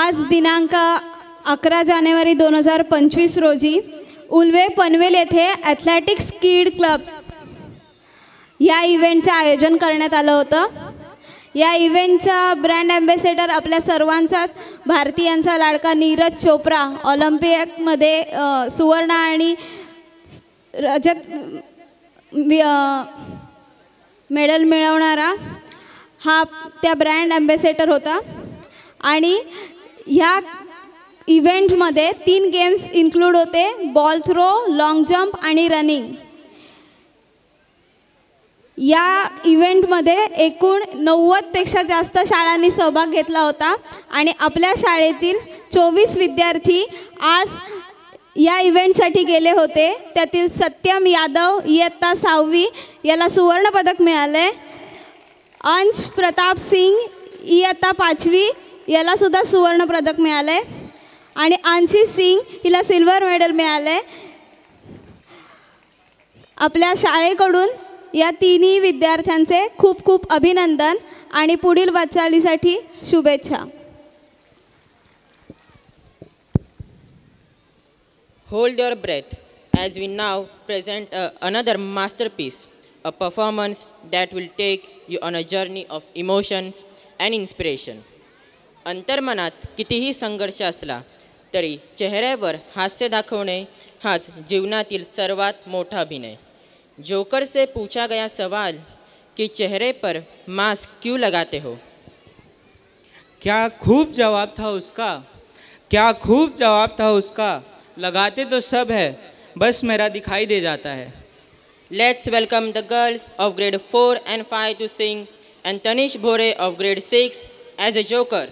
आज दिनांक 11 जानेवारी 2025 रोजी उल्वे पनवेल येथे athletics kid club या इव्हेंटचे आयोजन करण्यात आलं होतं. या इव्हेंटचा ब्रँड ॲम्बॅसेडर आपल्या सर्वांचाच भारतीयांचा लाडका नीरज चोप्रा, ऑलिम्पिकमध्ये सुवर्ण आणि रजत मेडल मिळवणारा हा त्या ब्रँड ॲम्बॅसेडर होता. आणि ह्या इव्हेंटमध्ये 3 गेम्स इन्क्लूड होते, बॉल थ्रो, लाँग जंप आणि रनिंग. या इव्हेंटमध्ये एकूण 90पेक्षा जास्त शाळांनी सहभाग घेतला होता आणि आपल्या शाळेतील 24 विद्यार्थी आज या इव्हेंटसाठी गेले होते. त्यातील सत्यम यादव इयत्ता 6वी याला सुवर्णपदक मिळाले. अंश प्रताप सिंग इयत्ता 5वी याला सुद्धा सुवर्णपदक मिळाले आणि अंशी सिंग हिला सिल्वर मेडल मिळाले. आपल्या शाळेकडून या तिन्ही विद्यार्थ्यांचे खूप खूप अभिनंदन आणि पुढील वाटचालीसाठी शुभेच्छा. Hold your breath as we now present another masterpiece, a performance that will take you on a journey of emotions and inspiration. अंतर्मनात कितीही संघर्ष असला तरी चेहऱ्यावर हास्य दाखवणे हाच जीवनातील सर्वात मोठा अभिनय. जोकर से पूछा गया सवाल कि चेहरे पर मास्क क्यों लगाते हो? क्या खूब जवाब था उसका, क्या खूब जवाब था उसका. लगाते तो सब है, बस मेरा दिखाई दे जाता है. Let's welcome the girls of grade 4 and 5 to sing and Tanish Bhore of grade 6 as a joker.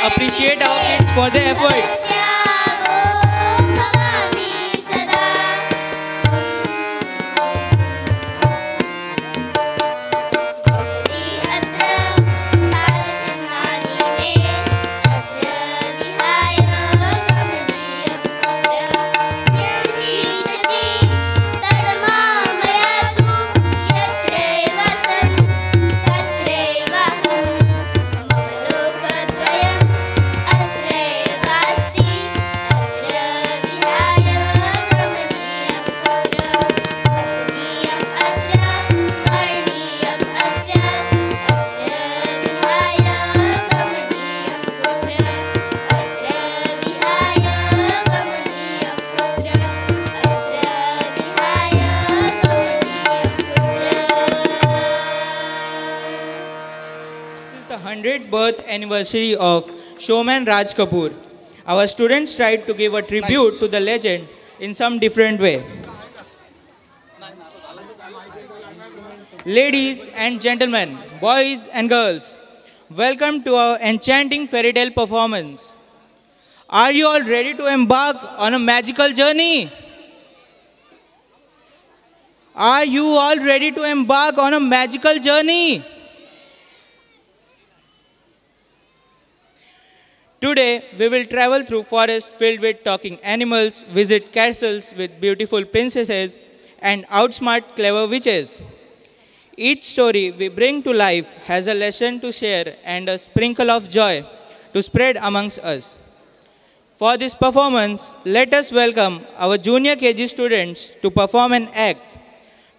appreciate our kids for their effort. The 100th birth anniversary of showman Raj Kapoor. Our students tried to give a tribute to the legend in some different way. Ladies and gentlemen, boys and girls, welcome to our enchanting fairy tale performance. Are you all ready to embark on a magical journey? Are you all ready to embark on a magical journey? Today, we will travel through forests filled with talking animals, visit castles with beautiful princesses, and outsmart clever witches. Each story we bring to life has a lesson to share and a sprinkle of joy to spread amongst us. For this performance, let us welcome our junior KG students to perform an act.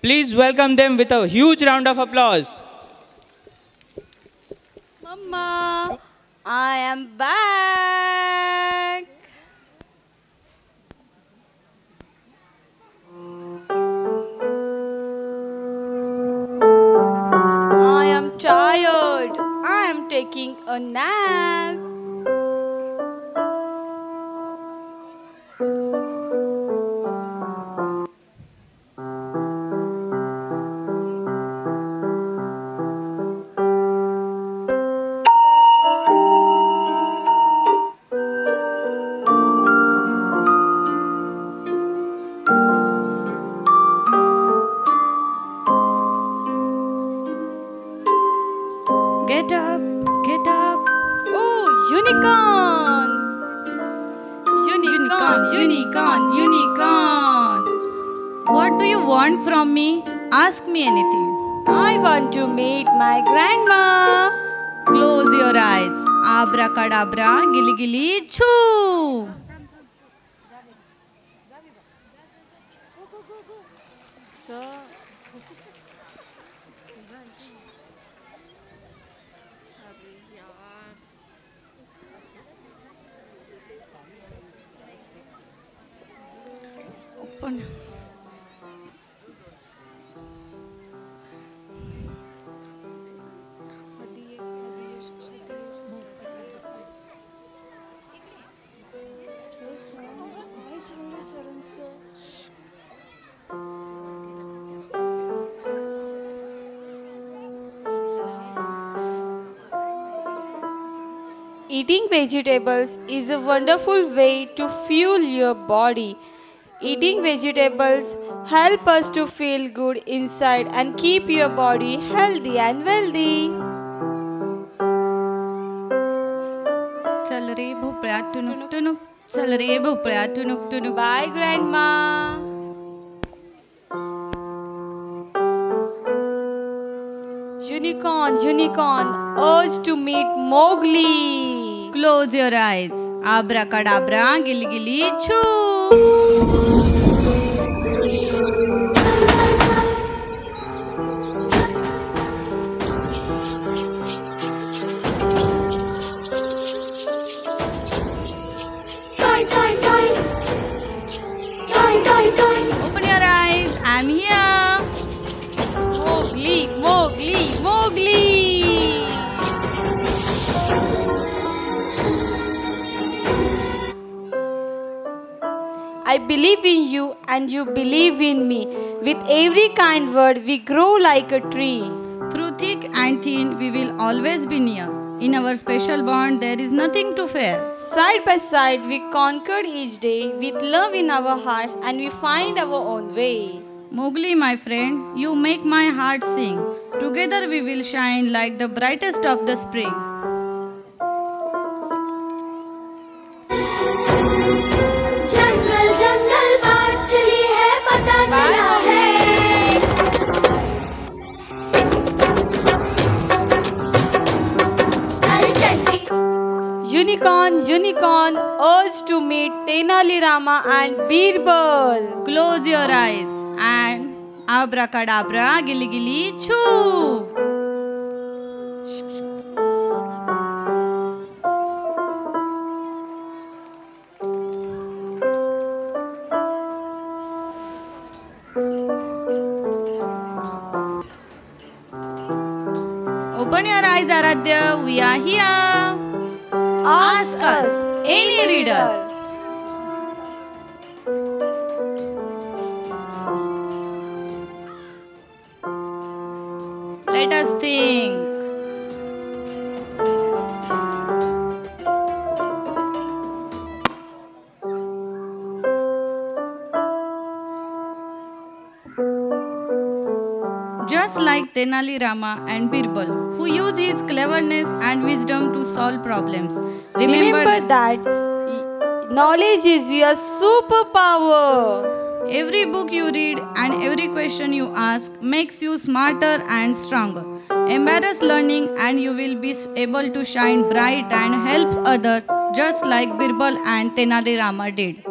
Please welcome them with a huge round of applause. Mama, I am back. I am tired. I am taking a nap. Get up, get up. Oh, unicorn! Unicorn, unicorn, unicorn. What do you want from me? Ask me anything. I want to meet my grandma. Close your eyes. Abracadabra, gilly gilly, choo. So, open. Eating vegetables is a wonderful way to fuel your body. Eating vegetables help us to feel good inside and keep your body healthy and wealthy. चल रे भोपळ्या टुनुक टुनुक. चल रे भोपळ्या टुनुक टुनुक. Bye, Grandma. Unicorn, unicorn, urge to meet Mowgli. Close your eyes. Abracadabra, gilly gilly, choo. Open your eyes. I'm here. Mowgli, Mowgli, Mowgli. I believe in you and you believe in me. With every kind word, we grow like a tree. Through thick and thin, we will always be near. In our special bond, there is nothing to fear. Side by side, we conquered each day with love in our hearts and we find our own way. Mowgli, my friend, you make my heart sing. Together we will shine like the brightest of the spring. जंगल जंगल बात चली है पता चला है Unicorn, unicorn, urge to meet Tenali Rama and Birbal. Close your eyes and abracadabra, gilly gilly, choo. Open your eyes, Aradhya. We are here. Ask us any riddle. Let us think. Just like Tenali Rama and Birbal, who used his cleverness and wisdom to solve problems. Remember that knowledge is your superpower. Every book you read and every question you ask makes you smarter and stronger. Embrace learning and you will be able to shine bright and help others just like Birbal and Tenali Rama did.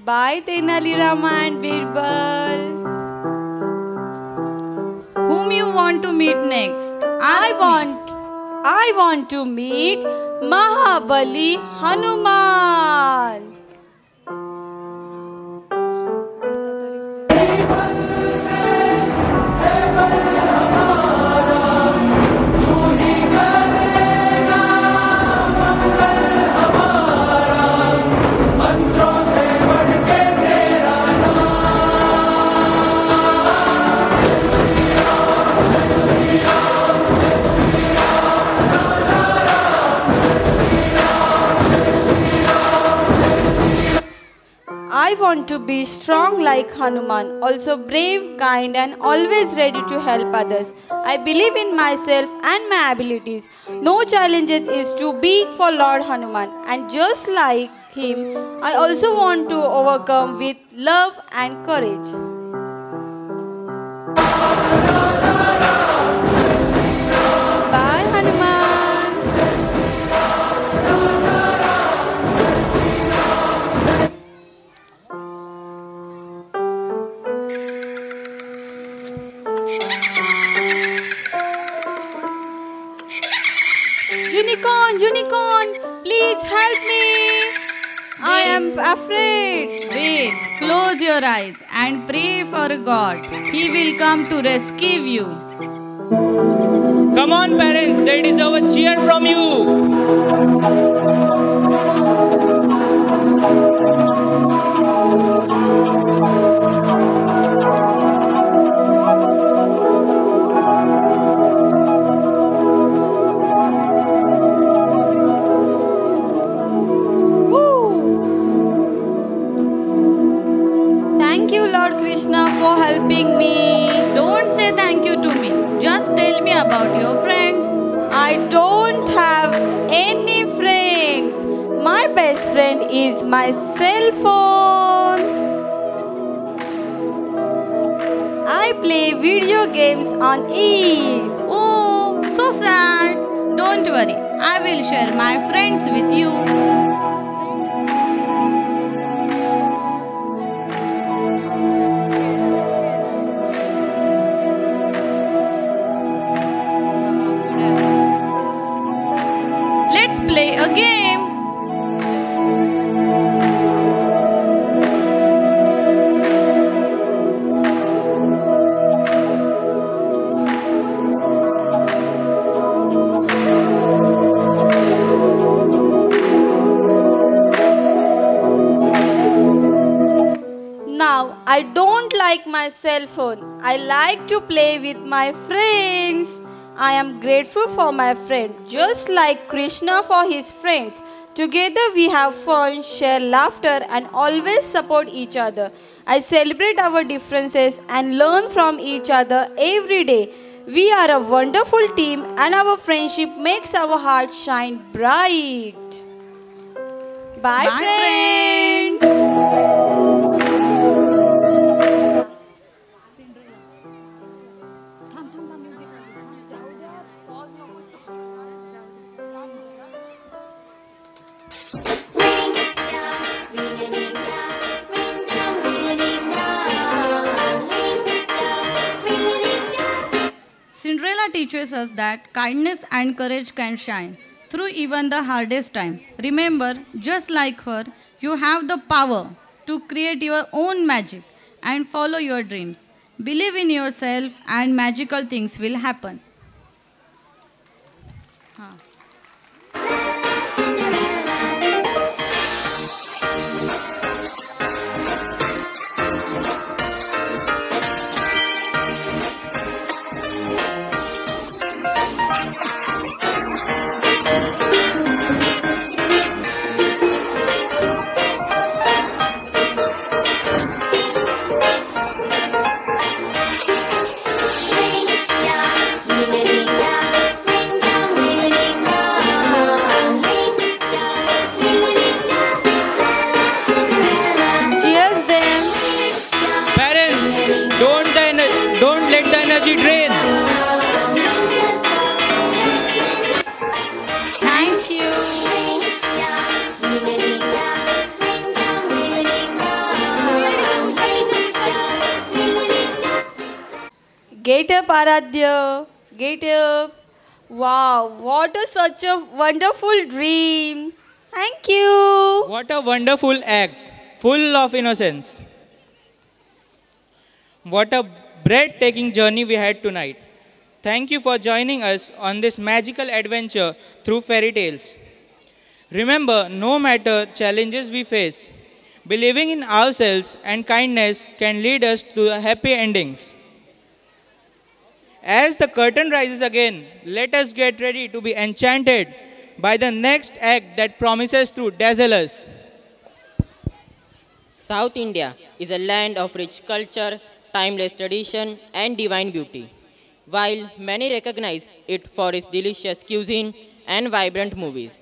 Bye Tenali Rama and Birbal. Whom you want to meet next? I want to meet Mahabali Hanuman. I want to be strong like Hanuman, also brave, kind and always ready to help others. I believe in myself and my abilities. No challenges is too big for Lord Hanuman, and just like him, I also want to overcome with love and courage. Bye Hanuman. Unicorn, please help me. I am afraid. Wait, close your eyes and pray for God. He will come to rescue you. Come on, parents, they deserve a cheer from you. Thank you, Lord Krishna, for helping me. Don't say thank you to me. Just tell me about your friends. I don't have any friends. My best friend is my cell phone. I play video games on it. Oh, so sad. Don't worry. I will share my friends with you. Let's play a game. Now, I don't like my cell phone. I like to play with my friends. I am grateful for my friend, just like Krishna for his friends. Together we have fun, share laughter and always support each other. I celebrate our differences and learn from each other every day. We are a wonderful team and our friendship makes our hearts shine bright. Bye, friends. Cinderella teaches us that kindness and courage can shine through even the hardest time. Remember, just like her, you have the power to create your own magic and follow your dreams. Believe in yourself and magical things will happen. Cheers them. Parents, don't let the energy drain. Thank you. Get up, Aradhya. Get up. Wow, what a such a wonderful dream. Thank you. What a wonderful act, full of innocence. What a breathtaking journey we had tonight. Thank you for joining us on this magical adventure through fairy tales. Remember, no matter challenges we face, believing in ourselves and kindness can lead us to happy endings. As the curtain rises again, let us get ready to be enchanted by the next act that promises to dazzle us. South India is a land of rich culture, timeless tradition, and divine beauty. While many recognize it for its delicious cuisine and vibrant movies,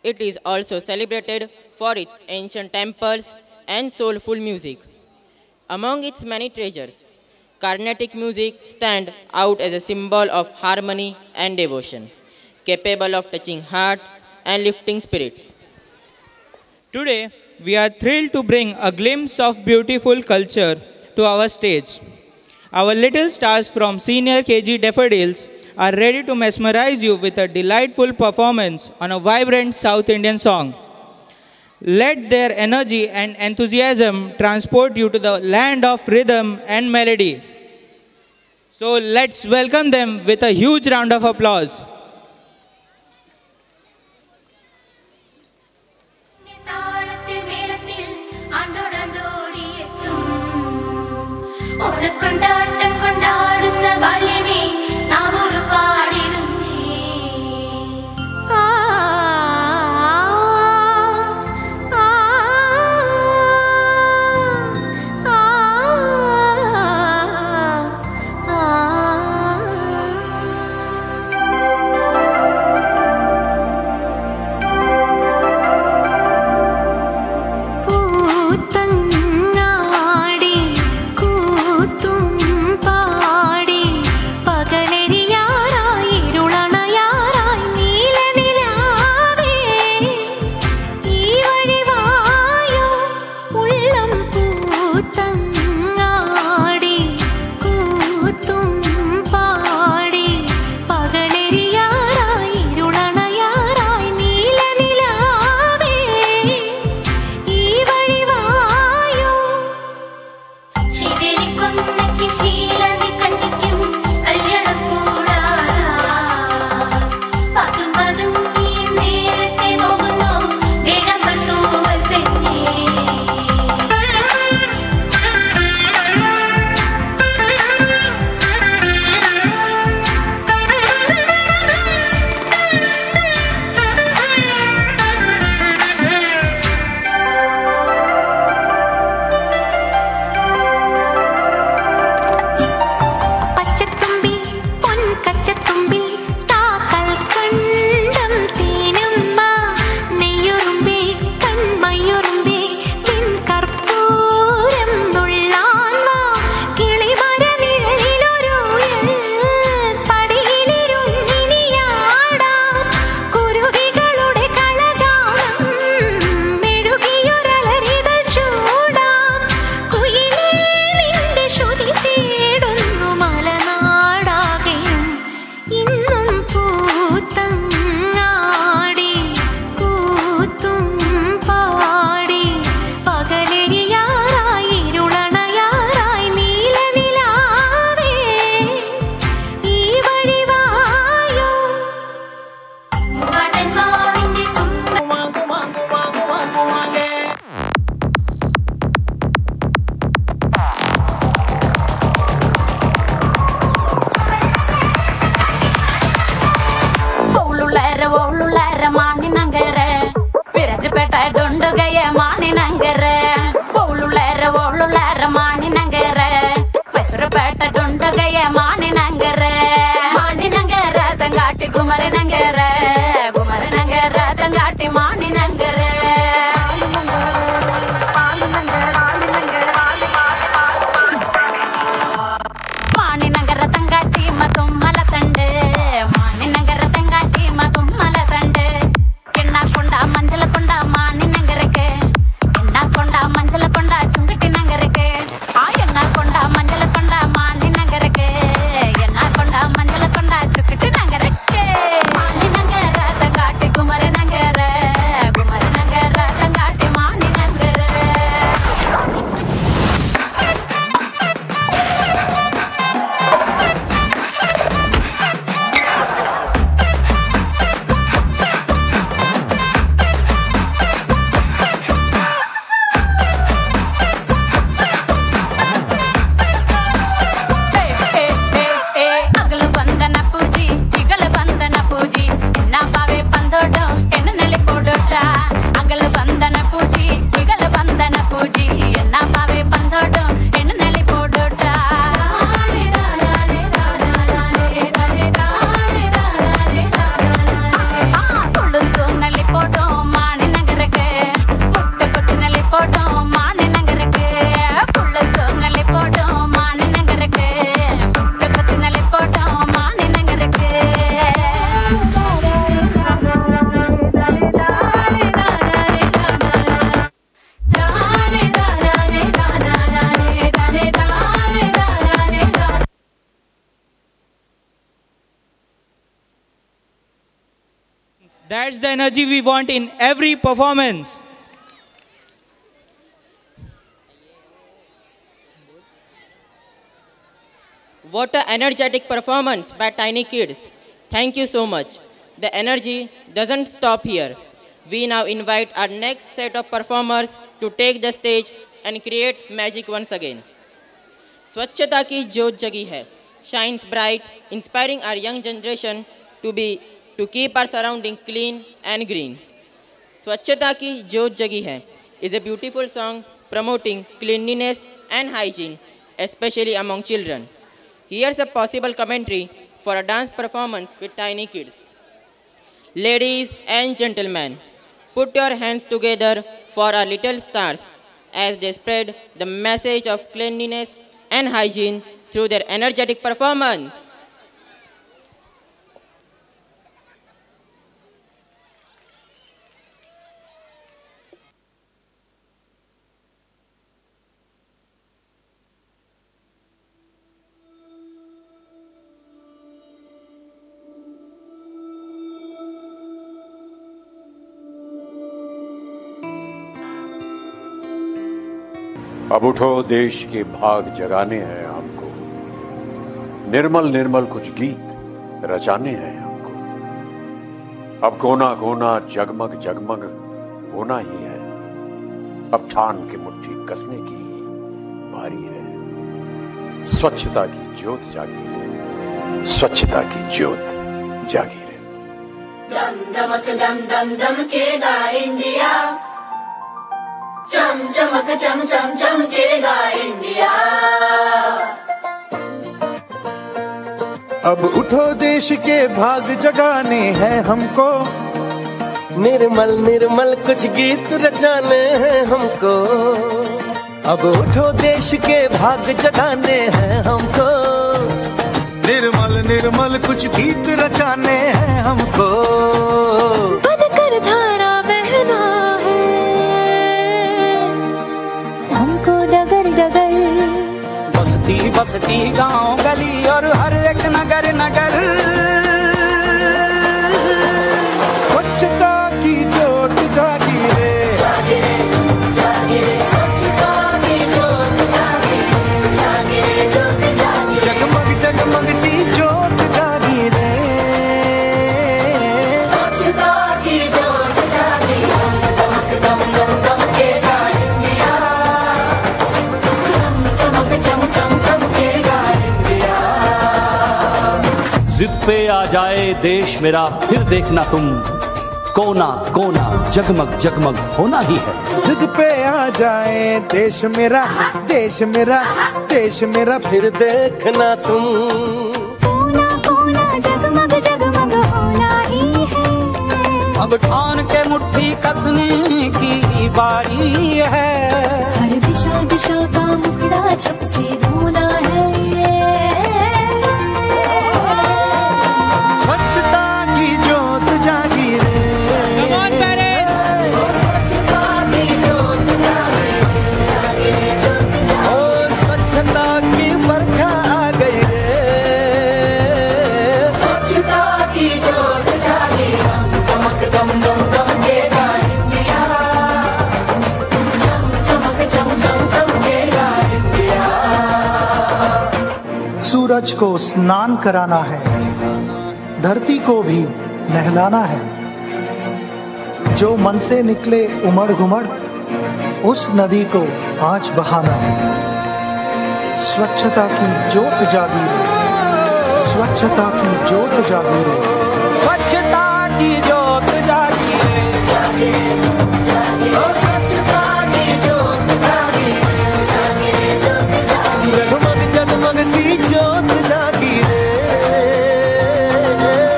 it is also celebrated for its ancient temples and soulful music. Among its many treasures, Carnatic music stands out as a symbol of harmony and devotion, capable of touching hearts and lifting spirits. Today, we are thrilled to bring a glimpse of beautiful culture to our stage. Our little stars from Senior KG Daffodils are ready to mesmerize you with a delightful performance on a vibrant South Indian song. Let their energy and enthusiasm transport you to the land of rhythm and melody. So let's welcome them with a huge round of applause. கொண்டாட்டம் கொண்டாடுന്ന பால்யமே நாம் ஒரு பாடிடுமே ஆ ஆ பூத்தங்காடி கூத்தும் डुंडगय माने नंगरे माने नंगर तंगाटी गुमरे नंगरे गुमरे नंगर तंगाटी माने नंगरे माने नंगर तंगाटी मतुम्मल तंडे माने नंगर तंगाटी मतुम्मल तंडे किन्ना कोंडा मंजल कोंडा माने नंगरके किन्ना कोंडा मंजल कोंडा चुंगटी नंगरके आयन्ना कोंडा मंजल कोंडा माने नंगरके यन्ना कोंडा मंजल कोंडा चुंगटी नंगरके माने नंगर तंगाटी गुमरे नंगरे गुमरे नंगर तंगाटी माने नंगरे अगल बंदन पूजी इगल बंदन पूजी ना पावे पंदोड एन नले पोडोट अगल बंदन पूजी इगल बंदन पूजी ना पावे पंदोड एन नले पोडोट तुळुंदु नले पोडो माने नगरके मुट्टे कोत्ति नले पोडो माने नगरके तुळुंदु नले पोडो माने नगरके मुट्टे कोत्ति नले पोडो माने नगरके That's the energy we want in every performance. What an energetic performance by tiny kids. Thank you so much. The energy doesn't stop here. We now invite our next set of performers to take the stage and create magic once again. स्वच्छता की ज्योत जगी है, shines bright, inspiring our young generation to keep our surrounding clean and green. स्वच्छता की ज्योत जगी है is a beautiful song promoting cleanliness and hygiene, especially among children. Here's a possible commentary for a dance performance with tiny kids. Ladies and gentlemen, put your hands together for our little stars as they spread the message of cleanliness and hygiene through their energetic performance. अब उठो देश के भाग जगाने हैं हमको, निर्मल निर्मल कुछ गीत रचाने हैं हमको। अब कोना कोना जगमग जगमग होना ही है, अब ठान के मुट्ठी कसने की ही बारी है। स्वच्छता की ज्योत जागी रे, स्वच्छता की ज्योत जागी रे। दम दमक दम दम दमकेगा इंडिया, चम चमक चम चम चमकेगा इंडिया। अब उठो देश के भाग जगाने हैं हमको, निर्मल निर्मल कुछ गीत रचाने हैं हमको। अब उठो देश के भाग जगाने हैं हमको, निर्मल निर्मल कुछ गीत रचाने हैं हमको। बनकर धारा बहना है हमको डगर डगर, बसती बसती गांव गली और हर एक नगर नगर। स्वच्छता की ज्योत जागी रे, जागी रे, जागी रे। स्वच्छता की ज्योत जागी, जागी रे, ज्योत जागी रे। जगमग जगमग सी ज्योत जागी रे। स्वच्छता की ज्योत जागी, दमक दम दम दमकेगा इंडिया, चमक चम चम चमकेगा इंडिया। जिद पे आ जाए देश मेरा फिर देखना तुम, कोना कोना जगमग जगमग होना ही है। जिद पे आ जाए देश मेरा, देश मेरा, देश मेरा, फिर देखना तुम कोना कोना जगमग जगमग होना ही है। अब ठान के मुट्ठी कसने की बारी है। हर दिशा दिशा का मुखड़ा छप से धोना है। स्वच्छता की जोत जागी रे। ओ स्वच्छता की बरखा आ गई रे। स्वच्छता की जोत जागी चमक दम दम चमकेगा इंडिया। चमक चम चम चमकेगा इंडिया। सूरज को स्नान कराना है, धरती को भी नहलाना है। जो मन से निकले उमड़ घुमड़, उस नदी को आज बहाना है। स्वच्छता की जोत जागी रे, स्वच्छता की जोत जागी रे। स्वच्छता की जोत जागी रे। स्वच्छता की जोत जागी जगमग जगमग सी जोत जागी रे।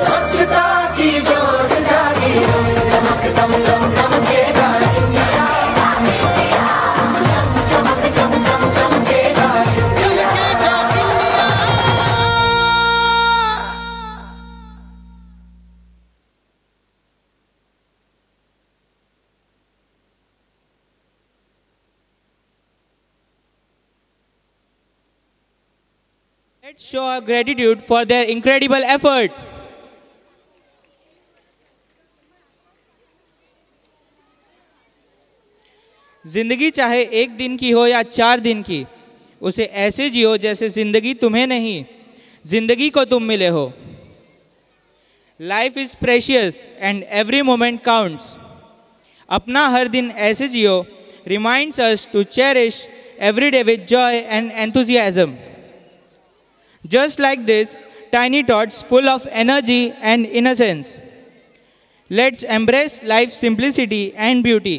स्वच्छता की जोत जागी चमक दम दम चमकेगा इंडिया। चमक चम चम चमकेगा India. Let's show our gratitude for their incredible effort. जिंदगी चाहे एक दिन की हो या 4 दिन की, उसे ऐसे जियो जैसे जिंदगी तुम्हें नहीं, जिंदगी को तुम मिले हो। Life is precious and every moment counts. अपना हर दिन ऐसे जियो reminds us to cherish every day with joy and enthusiasm. Just like this, tiny tots full of energy and innocence. Let's embrace life's simplicity and beauty.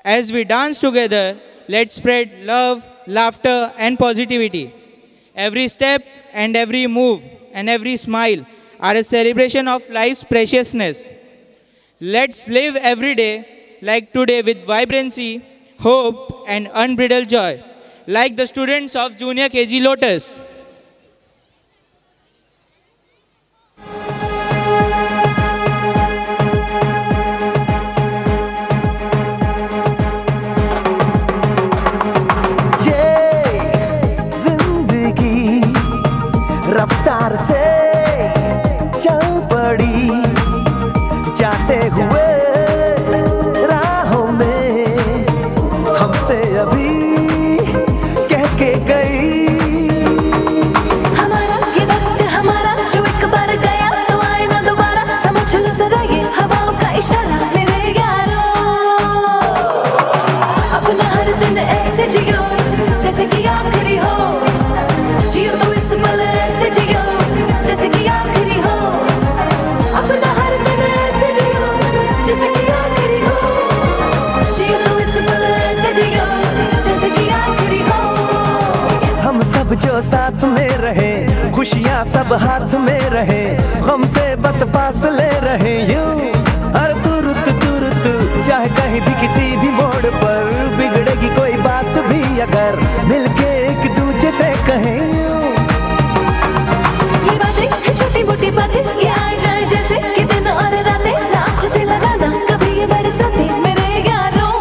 As we dance together, let's spread love, laughter, and positivity. Every step and every move and every smile are a celebration of life's preciousness. Let's live every day like today with vibrancy, hope, and unbridled joy, like the students of Junior KG Lotus. रफ्तार से चल पड़ी, जाते हुए राहों में हमसे अभी कह के गई। हमारा ये वक्त हमारा, जो एक बार गया तो आए ना दोबारा। समझ लो जरा ये हवाओं का इशारा मेरे यारों। अपना हर दिन ऐसे जियो जैसे कि आखिरी हो। जियो तो इस पल ऐसे जियो जैसे कि आखिरी हो। अपना हर दिन ऐसे जियो जैसे कि आखिरी हो। जियो तो इस पल ऐसे जियो जैसे कि आखिरी हो। हम सब जो साथ में रहे, खुशियाँ सब हाथ में रहे, हमसे बस फासले रहे यूं। हर तुरत तुरत चाहे कहीं भी किसी भी मोड़ पर बिगड़ेगी कोई बात भी अगर मिलके एक दूजे से कहें यूं। ये बातें हैं छोटी मोटी बातें, ये आए जाए जैसे कि दिन और रातें। आँखों से लगाना कभी ये बरसाते मेरे यारों।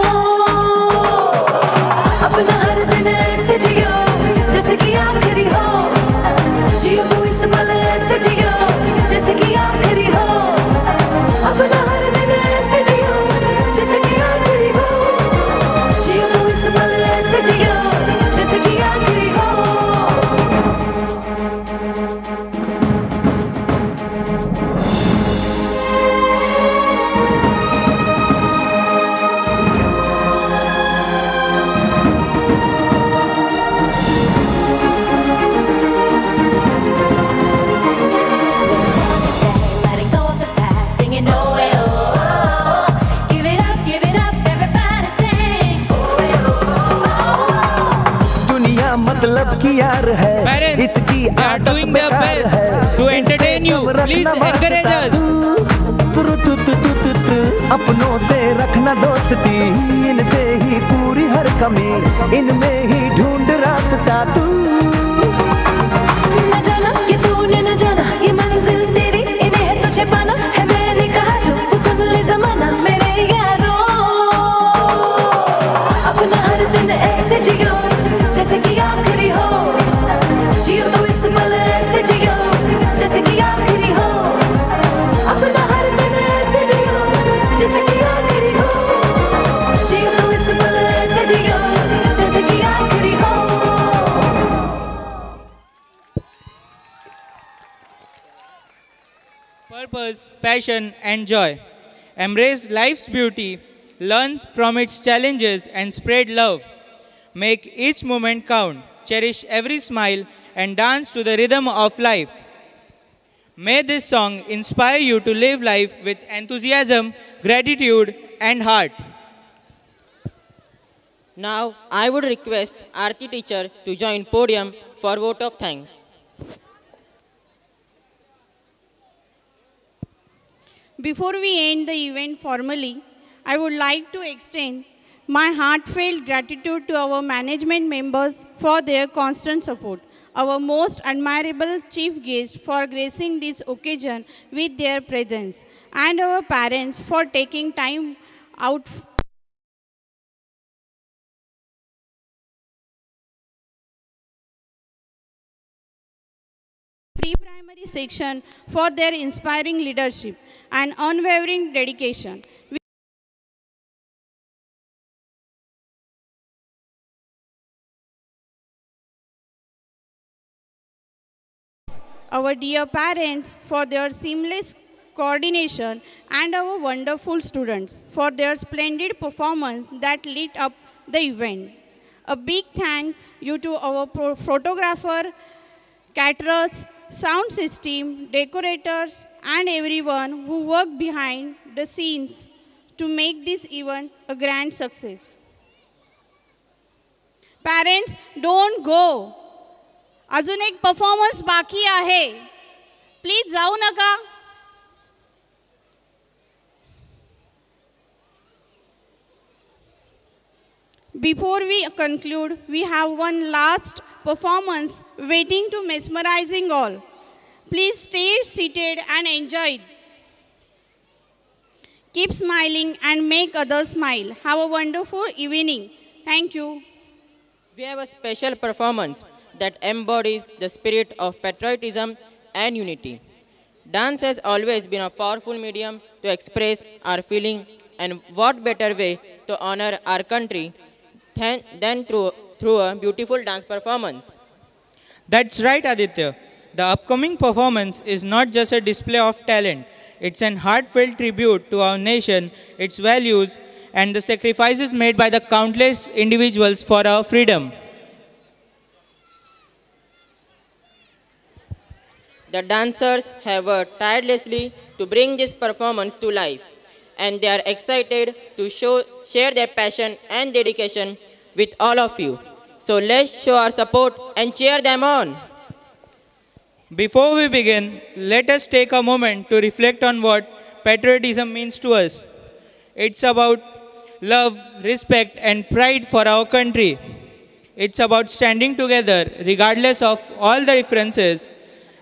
अपना हर दिन ऐसे जियो जैसे कि आखिरी हो। जियो तो इस पल ऐसे जियो जैसे कि आखिरी हो। अपना हर दिन ऐसे जियो जैसे कि आखिरी हो। जियो तो इस पल ऐसे जियो अपनों से रखना दोस्ती, इनसे ही पूरी हर कमी, इनमें ही ढूंढ रास्ता तू। न जाना कि तूने न जाना ये मंजिल तेरी, इन्हें है तुझे पाना है, मैंने कहा जो वो सुन ले जमाना मेरे यारों। अपना हर दिन ऐसे जियो जैसे कि आखिरी हो, जियो तो इस पल ऐसे जियो जैसे कि आखिरी हो। अपना हर दिन ऐसे जियो जैसे कि आखिरी हो, जियो तो इस पल ऐसे जियो जैसे कि आखिरी हो। Purpose, passion, and joy. Embrace life's beauty, learn from its challenges, and spread love. Make each moment count, cherish every smile, and dance to the rhythm of life. May this song inspire you to live life with enthusiasm, gratitude, and heart. Now, I would request Aarti teacher to join podium for vote of thanks. Before we end the event formally, I would like to extend my heartfelt gratitude to our management members for their constant support, our most admirable chief guest for gracing this occasion with their presence, and our parents for taking time out pre-primary section for their inspiring leadership and unwavering dedication. Our dear parents for their seamless coordination, and our wonderful students for their splendid performance that lit up the event. A big thank you to our photographer, caterers, sound system, decorators, and everyone who worked behind the scenes to make this event a grand success. Parents, don't go. अजून एक performance बाकी आहे, please जाऊ नका. Before we conclude, we have one last performance waiting to mesmerizing all. Please stay seated and enjoy it. Keep smiling and make others smile. Have a wonderful evening. Thank you. We have a special performance that embodies the spirit of patriotism and unity. Dance has always been a powerful medium to express our feeling, and what better way to honor our country than through a beautiful dance performance. That's right, Aditya. The upcoming performance is not just a display of talent. It's an heartfelt tribute to our nation, its values, and the sacrifices made by the countless individuals for our freedom. The dancers have worked tirelessly to bring this performance to life, and they are excited to share their passion and dedication with all of you. So let's show our support and cheer them on. Before we begin, let us take a moment to reflect on what patriotism means to us. It's about love, respect, and pride for our country. It's about standing together regardless of all the differences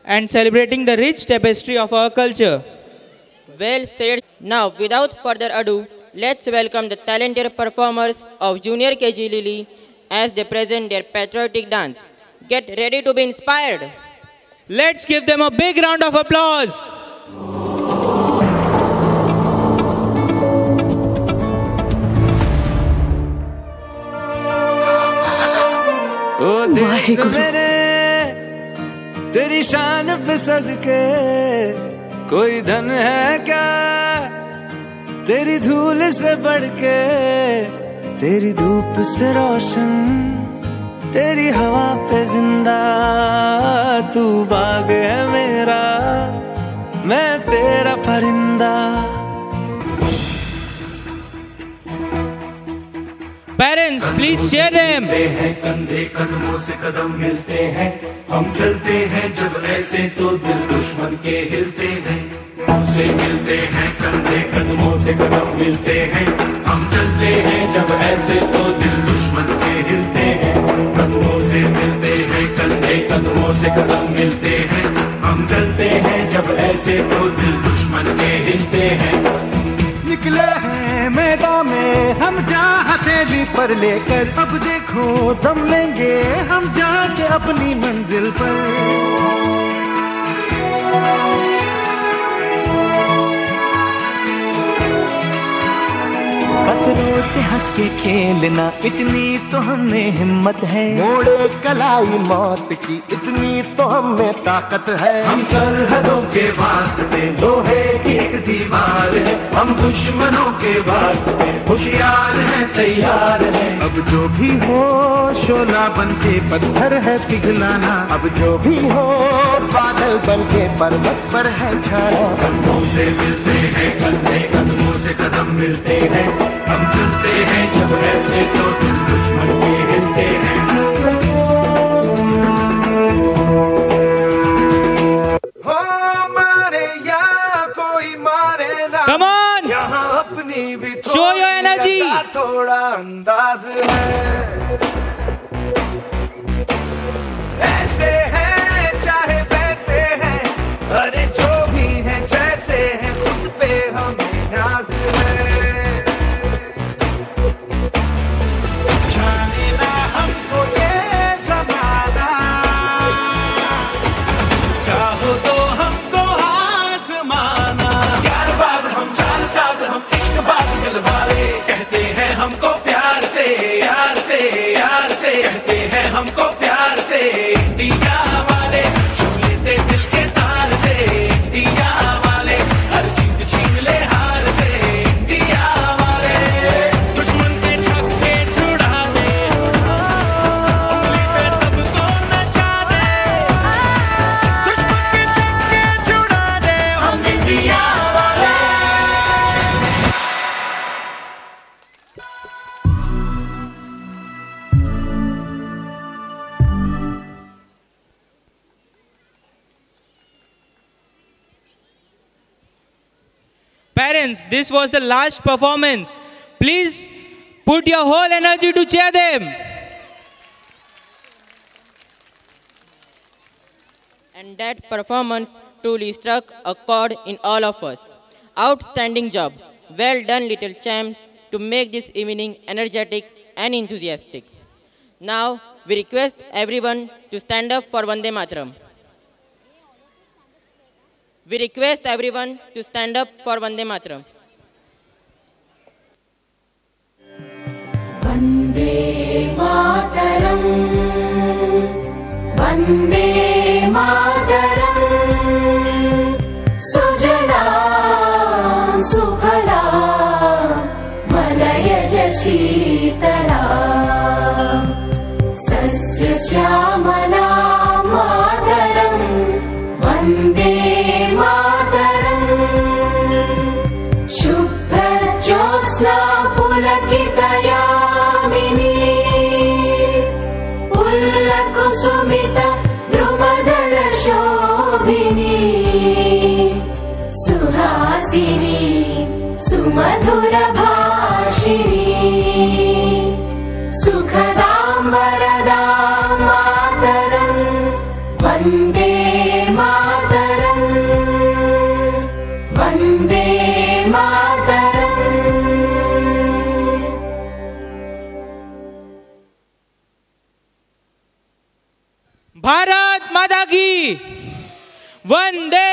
and celebrating the rich tapestry of our culture. Well said. Now, without further ado, let's welcome the talented performers of Junior KG Lily as they present their patriotic dance. Get ready to be inspired. Let's give them a big round of applause. ओ देख मेरे तेरी शान पे सदके कोई धन है क्या तेरी धूल से बढ़ के, तेरी धूप से रोशन, तेरी हवा पे जिंदा, तू बाग है मेरा, मैं तेरा परिंदा. Parents, please cheer them. कंधे कदमों से कदम मिलते हैं, हम चलते हैं जब ऐसे तो दिल दुश्मन के हिलते हैं. से मिलते हैं, कंधे कदमों से कदम मिलते हैं। हम चलते हैं जब ऐसे तो दिल दुश्मन के हिलते हैं। कदमों से मिलते हैं, कंधे कदमों से कदम मिलते हैं। हम चलते हैं जब ऐसे तो दिल दुश्मन के हिलते हैं। निकले हैं मैदान में हम जहाँ हथेली पर लेकर, अब देखो दम लेंगे हम जाके अपनी मंजिल पर। खतरों से हंस के खेलना, इतनी तो हमें हिम्मत है। मोड़े कलाई मौत की, इतनी तो हमें ताकत है। हम सरहदों के वास्ते लोहे की एक दीवार है। हम दुश्मनों के वास्ते होशियार हैं, तैयार हैं। अब जो भी हो शोला बन के पत्थर है पिघलाना, अब जो भी हो बादल बन के पर्वत पर है छाना। कदमों से मिलते हैं, कंधे कदमों से कदम मिलते हैं। हम चलते हैं जब ऐसे तो दिल दुश्मन के हिलते हैं। हो मारे या कोई मारे ना, Come on! यहाँ अपनी भी Show your energy! थोड़ा अंदाज है। ऐसे हैं चाहे वैसे हैं, अरे जो भी हैं जैसे हैं, खुद पे हमें नाज है। जाने ना हमको ये ज़माना, चाहो तो हमको आज़माना। यारबाज़ हम, चालसाज़ हम, इश्कबाज़ दिल वाले, कहते हैं हमको प्यार से, यार से, यार से, कहते हैं हमको प्यार से। इंडिया वाले छू लेते दिल के तार से, इंडिया वाले हर जीत छीन ले हार से। इंडिया वाले दुश्मन के छक्के छुड़ा दे, उंगली पे सबको नचा दे। दुश्मन के छक्के छुड़ा दे, हम इंडिया वाले। Parents, this was the last performance. Please put your whole energy to cheer them. And that performance truly struck a chord in all of us. Outstanding job. Well done, little champs, to make this evening energetic and enthusiastic. Now, we request everyone to stand up for Vande Mataram. We request everyone to stand up for Vande Mataram. Vande Mataram, Vande Mataram. सुजलां सुफलां मलयज शीतलां, सस्यश्यामलां मातरम्, वन्दे मातरम्। शुभ्रज्योत्स्ना पुलकितयामिनी, पुल्लकुसुमित द्रुमदलशोभिनी, सुहासिनी सुमधुरभाषिणी, सुखदां वरदां मातरम्, वन्दे मातरम्, वन्दे मातरम्। भारत माता की वंदे